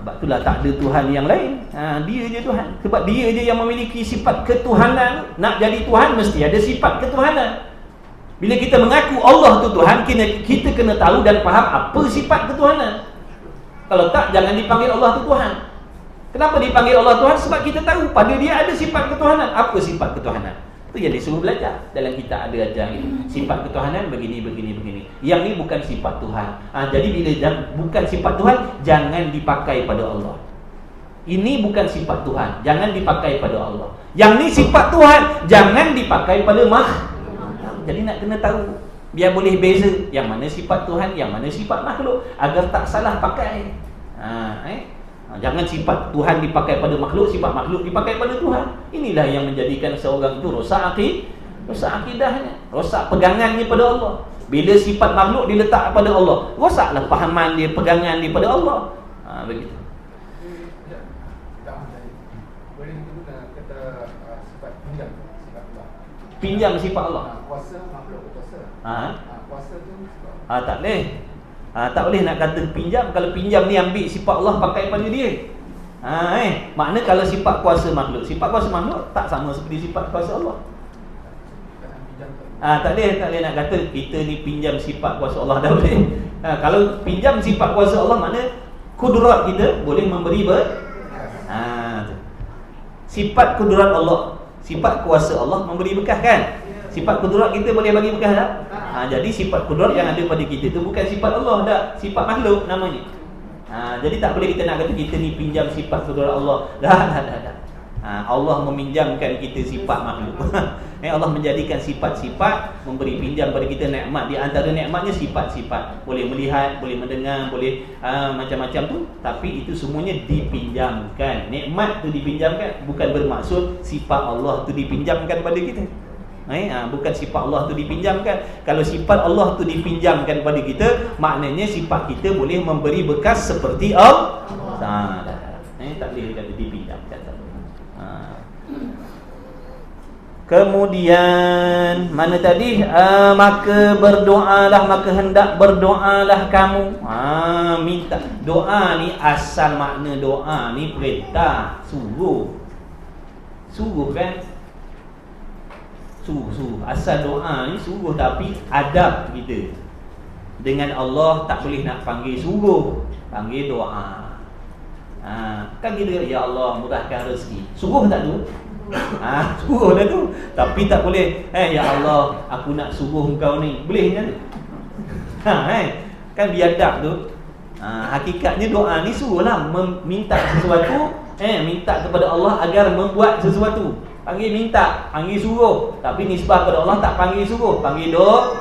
S3: Sebab itulah tak ada Tuhan yang lain. Dia je Tuhan. Sebab dia je yang memiliki sifat ketuhanan. Nak jadi Tuhan mesti ada sifat ketuhanan. Bila kita mengaku Allah tu Tuhan, kita kena tahu dan faham apa sifat ketuhanan. Kalau tak, jangan dipanggil Allah tu Tuhan. Kenapa dipanggil Allah Tuhan? Sebab kita tahu pada dia ada sifat ketuhanan. Apa sifat ketuhanan? Itu yang disuruh belajar. Dalam kita ada ajar ni, sifat ketuhanan begini. Yang ni bukan sifat Tuhan. Jadi bila bukan sifat Tuhan, jangan dipakai pada Allah. Ini bukan sifat Tuhan, jangan dipakai pada Allah. Yang ni sifat Tuhan, jangan dipakai pada makhluk. Jadi nak kena tahu, biar boleh beza yang mana sifat Tuhan, yang mana sifat makhluk, agar tak salah pakai. Jangan sifat Tuhan dipakai pada makhluk, sifat makhluk dipakai pada Tuhan. Inilah yang menjadikan seorang itu rosak akidahnya, rosak pegangannya pada Allah. Bila sifat makhluk diletak pada Allah, rosaklah fahaman dia, pegangan dia pada Allah. Begitu.
S4: Boleh kita kata sifat pinjam, sifat Allah.
S3: Pinjam sifat Allah.
S4: Kuasa makhluk kuasa. Kuasa tu
S3: tak boleh. Tak boleh nak kata pinjam. Kalau pinjam ni ambil sifat Allah pakai pada dia. Makna kalau sifat kuasa makhluk tak sama seperti sifat kuasa Allah. Tak boleh nak kata kita ni pinjam sifat kuasa Allah, dah boleh. Kalau pinjam sifat kuasa Allah, makna kudrat kita boleh memberi sifat kudrat Allah, sifat kuasa Allah memberi berkah kan? Sifat kudrat kita boleh bagi berkah tak? Jadi sifat kudrat yang ada pada kita tu bukan sifat Allah dah, sifat makhluk namanya. Jadi tak boleh kita nak kata kita ni pinjam sifat kudrat Allah. Dah. Allah meminjamkan kita sifat makhluk. Allah menjadikan sifat-sifat, memberi pinjam pada kita nikmat. Di antara nikmatnya sifat-sifat. Boleh melihat, boleh mendengar, boleh macam-macam tu. Tapi itu semuanya dipinjamkan. Nikmat tu dipinjamkan, bukan bermaksud sifat Allah tu dipinjamkan pada kita. Bukan sifat Allah tu dipinjamkan. Kalau sifat Allah tu dipinjamkan pada kita, maknanya sifat kita boleh memberi bekas seperti Allah. Tak boleh kata dipinjamkan. Kemudian mana tadi? Maka berdoalah, maka hendak berdoalah kamu. Minta. Doa ni asal makna doa ni perintah, suruh kan? Suruh. Asal doa ni suruh, tapi adab kita dengan Allah tak boleh nak panggil suruh, panggil doa. Kan kita, ya Allah murahkan rezeki, suruh tak tu? Suruh dah tu. Tapi tak boleh, ya Allah aku nak suruh engkau ni, boleh kan? Kan biadab tu. Hakikatnya doa ni suruhlah, meminta sesuatu, minta kepada Allah agar membuat sesuatu. Panggil minta, panggil suruh. Tapi nisbah pada Allah tak panggil suruh, panggil doa.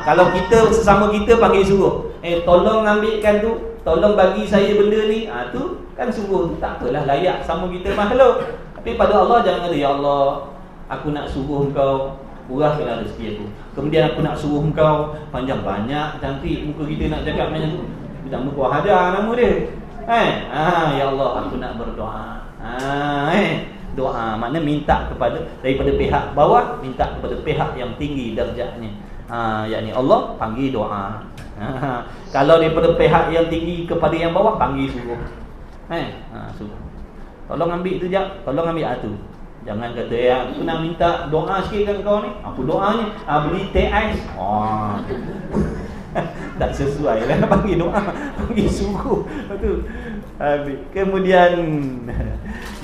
S3: Kalau kita sesama kita panggil suruh, tolong ambilkan tu, tolong bagi saya benda ni, tu kan suruh. Tak apalah, layak sama kita makhluk. Tapi pada Allah jangan kata, ya Allah aku nak suruh engkau murahkanlah rezeki aku. Kemudian aku nak suruh engkau panjang banyak cantik muka kita nak cakap macam tu. Nama ku Hajar nama dia. Ya Allah aku nak berdoa. Doa makna minta kepada daripada pihak bawah minta kepada pihak yang tinggi darjatnya. Yakni Allah panggil doa. Kalau daripada pihak yang tinggi kepada yang bawah panggil suruh. Suruh. Tolong ambil tu jap, tolong ambil tu. Jangan kata aku nak minta doa sikit kat kau ni. Aku doanya beli teh ais. Tak sesuai lah panggil doa, panggil suruh. Betul. Kemudian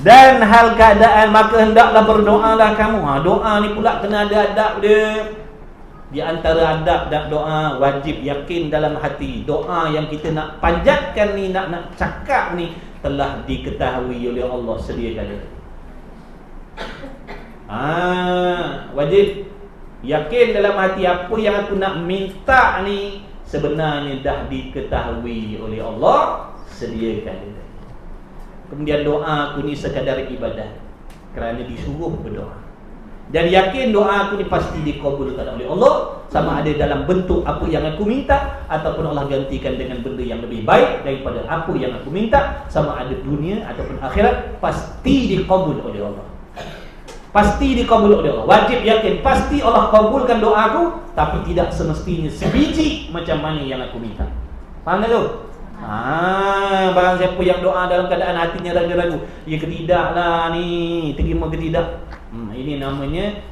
S3: dan hal keadaan maka hendaklah berdoalah kamu. Doa ni pula kena ada adab dia. Di antara adab dan doa wajib yakin dalam hati doa yang kita nak panjatkan ni, nak cakap ni telah diketahui oleh Allah sedia kala. Wajib yakin dalam hati apa yang aku nak minta ni sebenarnya dah diketahui oleh Allah sedia kala. Kemudian doa aku ni sekadar ibadat kerana disuruh berdoa. Dan yakin doa aku ni pasti dikabulkan oleh Allah, sama ada dalam bentuk apa yang aku minta ataupun Allah gantikan dengan benda yang lebih baik daripada apa yang aku minta, sama ada dunia ataupun akhirat, pasti dikabul oleh Allah. Pasti dikabul oleh Allah. Wajib yakin pasti Allah kabulkan doa aku, tapi tidak semestinya sebiji macam mana yang aku minta. Faham tak tu? Barang siapa yang doa dalam keadaan hatinya ragu-ragu, ya ke tidak lah ni, terima ke tidak, ini namanya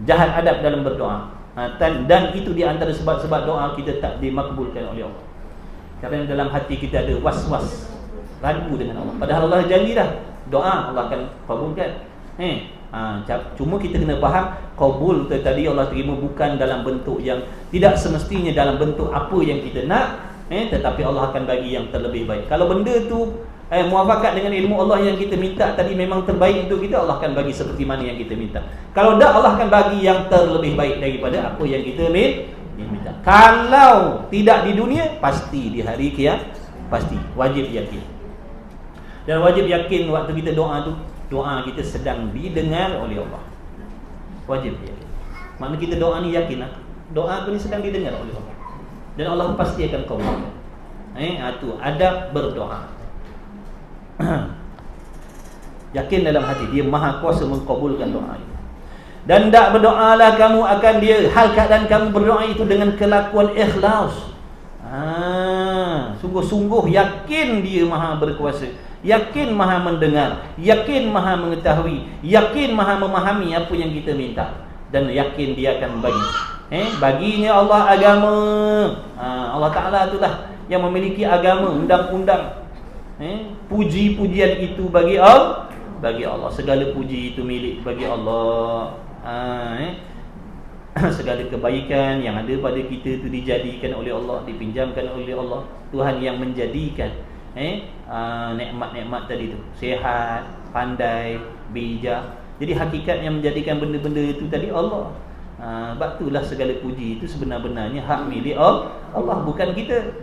S3: jahat adab dalam berdoa. Dan itu di antara sebab-sebab doa kita tak dimakbulkan oleh Allah, kerana dalam hati kita ada was-was, ragu dengan Allah. Padahal Allah janji dah doa Allah akan kabulkan. Cuma kita kena faham kabul tadi Allah terima bukan dalam bentuk yang tidak semestinya dalam bentuk apa yang kita nak, tetapi Allah akan bagi yang terlebih baik. Kalau benda tu muafakat dengan ilmu Allah yang kita minta tadi memang terbaik untuk kita, Allah akan bagi seperti mana yang kita minta. Kalau tak, Allah akan bagi yang terlebih baik daripada apa yang kita minta. Kalau tidak di dunia, pasti di hari kiamat, pasti wajib yakin. Dan wajib yakin waktu kita doa tu, doa kita sedang didengar oleh Allah. Wajib yakin. Makna kita doa ni yakin doa aku ni sedang didengar oleh Allah, dan Allah pasti akan kabulkan. Itu adab berdoa. Yakin dalam hati dia maha kuasa mengkabulkan doa itu. Dan tak berdoalah kamu akan dia, hal keadaan kamu berdoa itu dengan kelakuan ikhlas. Sungguh-sungguh yakin dia maha berkuasa, yakin maha mendengar, yakin maha mengetahui, yakin maha memahami apa yang kita minta, dan yakin dia akan bagi. Baginya Allah agama. Allah Ta'ala itulah yang memiliki agama, undang-undang. Puji-pujian itu bagi Allah, segala puji itu milik bagi Allah. Segala kebaikan yang ada pada kita itu dijadikan oleh Allah, dipinjamkan oleh Allah. Tuhan yang menjadikan nikmat-nikmat tadi tu, sihat, pandai, bijak. Jadi hakikat yang menjadikan benda-benda itu tadi Allah. Sebab itulah segala puji itu sebenar-benarnya hak milik Allah, bukan kita.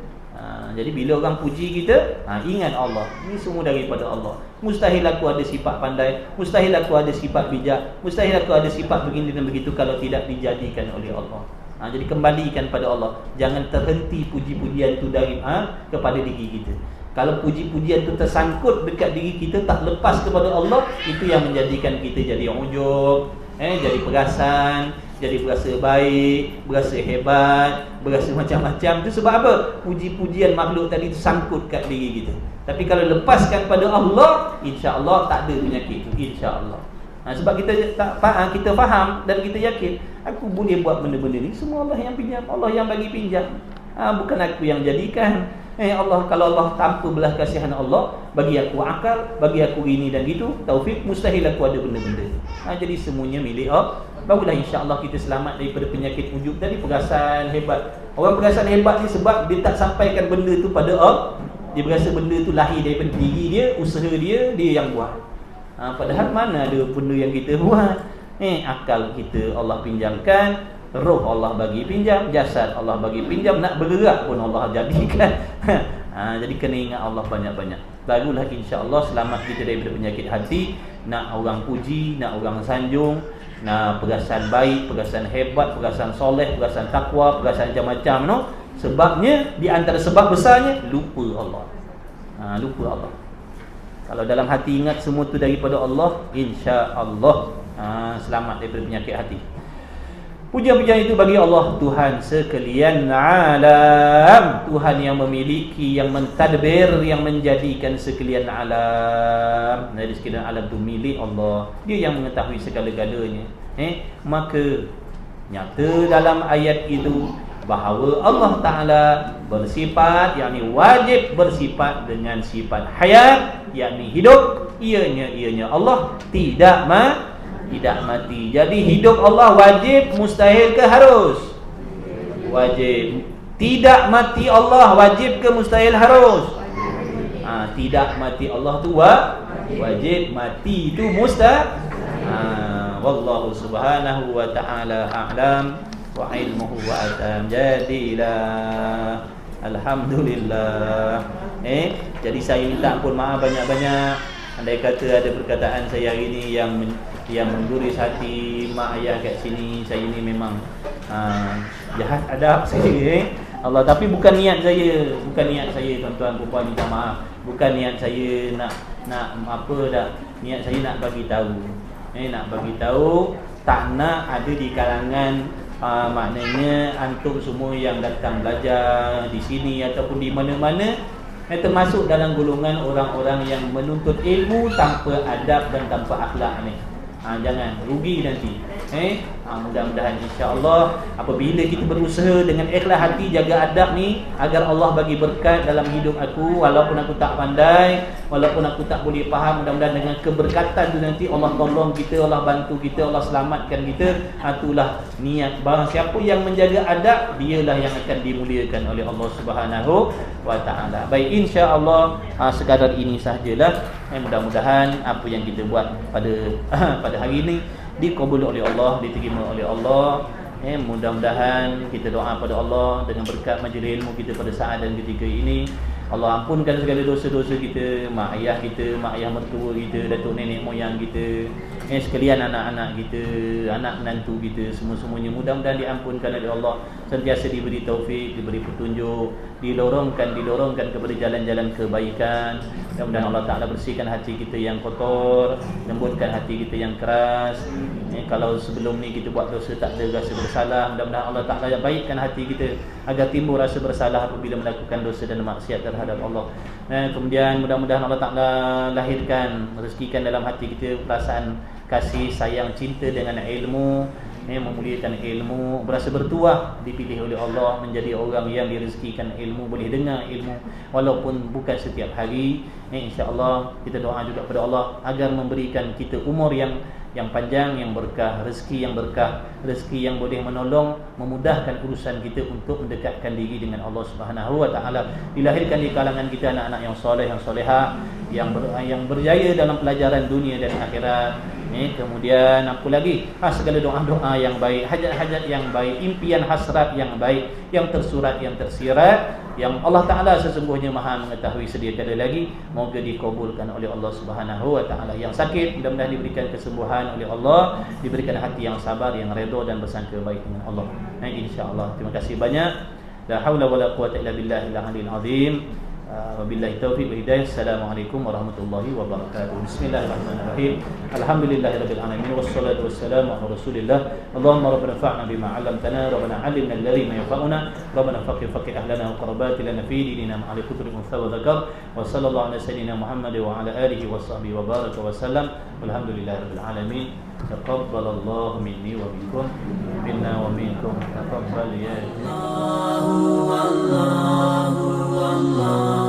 S3: Jadi bila orang puji kita, ingat Allah, ini semua daripada Allah. Mustahil aku ada sifat pandai, mustahil aku ada sifat bijak, mustahil aku ada sifat begini dan begitu kalau tidak dijadikan oleh Allah. Jadi kembalikan pada Allah. Jangan terhenti puji-pujian itu dari kepada diri kita. Kalau puji-pujian itu tersangkut dekat diri kita, tak lepas kepada Allah, itu yang menjadikan kita jadi ujub, jadi perasan, jadi berasa baik, berasa hebat, berasa macam-macam. Itu sebab apa? Puji-pujian makhluk tadi itu sangkut kat diri kita. Tapi kalau lepaskan pada Allah, insya-Allah tak ada penyakit itu, insya-Allah. Sebab kita tak faham, kita faham dan kita yakin, aku boleh buat benda-benda ni semua Allah yang pinjam, Allah yang bagi pinjam. Bukan aku yang jadikan. Allah, kalau Allah tanpa belas kasihan Allah bagi aku akal, bagi aku ini dan gitu, taufik, mustahil aku ada benda-benda. Jadi semuanya milik Allah. Barulah insya-Allah kita selamat daripada penyakit ujub tadi, perasan hebat. Orang perasan hebat ni sebab dia tak sampaikan benda tu pada Allah. Dia berasa benda tu lahir daripada diri dia, usaha dia yang buat. Padahal mana ada benda yang kita buat. Akal kita Allah pinjamkan, roh Allah bagi pinjam, jasad Allah bagi pinjam, nak bergerak pun Allah jadikan. Jadi kena ingat Allah banyak-banyak. Barulah insya-Allah selamat kita daripada penyakit hati, nak orang puji, nak orang sanjung, Perasaan baik, perasaan hebat, perasaan soleh, perasaan takwa, perasaan macam-macam no. Sebabnya di antara sebab besarnya lupa Allah. Lupa Allah. Kalau dalam hati ingat semua tu daripada Allah, insya-Allah selamat daripada penyakit hati. Puja-pujian itu bagi Allah, Tuhan sekalian alam, Tuhan yang memiliki, yang mentadbir, yang menjadikan sekalian alam. Dari sekalian alam tu milik Allah. Dia yang mengetahui segala-galanya. Maka nyata dalam ayat itu bahawa Allah Ta'ala bersifat, yakni wajib bersifat dengan sifat hayat, yakni hidup. Ianya Allah tidak mati. Jadi hidup Allah wajib, mustahil ke harus? Wajib. Tidak mati Allah wajib ke mustahil harus? Tidak mati Allah tu wajib, mati tu mustahil. Wallahu subhanahu wa ta'ala a'lam wa ilmuhu wa atam. Jadilah alhamdulillah. Jadi saya minta ampun maaf banyak-banyak. Andai kata ada perkataan saya hari ini yang mengguris hati mak ayah kat sini, saya ini memang jahat adab saya Allah, tapi bukan niat saya tuan-tuan puan, minta maaf. Bukan niat saya nak apa dah. Niat saya nak bagi tahu. Nak bagi tahu, tak nak ada di kalangan maknanya antum semua yang datang belajar di sini ataupun di mana-mana termasuk dalam golongan orang-orang yang menuntut ilmu tanpa adab dan tanpa akhlak ni. Jangan rugi nanti. Mudah-mudahan insya-Allah apabila kita berusaha dengan ikhlas hati jaga adab ni, agar Allah bagi berkat dalam hidup aku, walaupun aku tak pandai, walaupun aku tak boleh faham, mudah-mudahan dengan keberkatan tu nanti Allah tolong kita, Allah bantu kita, Allah selamatkan kita. Itulah niat. Barang siapa yang menjaga adab, dialah yang akan dimuliakan oleh Allah Subhanahu wa taala. Baik, insya-Allah sekadar ini sahajalah. Mudah-mudahan apa yang kita buat pada hari ini dikabul oleh Allah, diterima oleh Allah. Mudah-mudahan kita doa pada Allah dengan berkat majlis ilmu kita pada saat dan ketika ini, Allah ampunkan segala dosa-dosa kita, mak ayah mertua kita, datuk nenek moyang kita, sekalian anak-anak kita, anak menantu kita, semua-semuanya mudah-mudahan diampunkan oleh Allah, sentiasa diberi taufik, diberi petunjuk, dilorongkan kepada jalan-jalan kebaikan. Mudah-mudahan Allah Ta'ala bersihkan hati kita yang kotor, lembutkan hati kita yang keras. Kalau sebelum ni kita buat dosa tak ada rasa bersalah, mudah-mudahan Allah Ta'ala baikkan hati kita agar timbul rasa bersalah apabila melakukan dosa dan maksiat terhadap Allah. Kemudian mudah-mudahan Allah Ta'ala lahirkan, rezekikan dalam hati kita perasaan kasih, sayang, cinta dengan ilmu, memuliakan ilmu, berasa bertuah dipilih oleh Allah menjadi orang yang direzekikan ilmu, boleh dengar ilmu walaupun bukan setiap hari. InsyaAllah kita doa juga kepada Allah agar memberikan kita umur yang panjang, yang berkah, rezeki yang berkah, rezeki yang boleh menolong, memudahkan urusan kita untuk mendekatkan diri dengan Allah Subhanahu wa taala. Dilahirkan di kalangan kita anak-anak yang soleh, yang solehah, yang berjaya dalam pelajaran dunia dan akhirat. Kemudian apa lagi? Segala doa-doa yang baik, hajat-hajat yang baik, impian hasrat yang baik, yang tersurat, yang tersirat, yang Allah Ta'ala sesungguhnya maha mengetahui sedia tiada lagi, moga dikabulkan oleh Allah Subhanahu wa ta'ala. Yang sakit mudah-mudahan diberikan kesembuhan oleh Allah, diberikan hati yang sabar, yang redha dan bersangka baik dengan Allah. InsyaAllah. Terima kasih banyak. La haula wala quwwata illa billahil aliyyil azim. Wabillahi taufiq wa hidayah. Assalamualaikum warahmatullahi wabarakatuh. Bismillahirrahmanirrahim. Alhamdulillahirabbil alamin wassalatu wassalamu ala Rasulillah. Allahumma rabbana fa'na bima 'allamtana, rabbana 'allimna alladhi yanfa'una, rabbana faqih ahlana wa qarabatina lana fi dinina ma'al kutri unsa wa dzakar. Wa sallallahu ala sayyidina Muhammad wa ala alihi wa sahbihi wa baraka wa sallam. Walhamdulillahirabbil alamin. Taqabbalallahu minni wa minkum, minna wa minkum. Taqabbal ya Allah.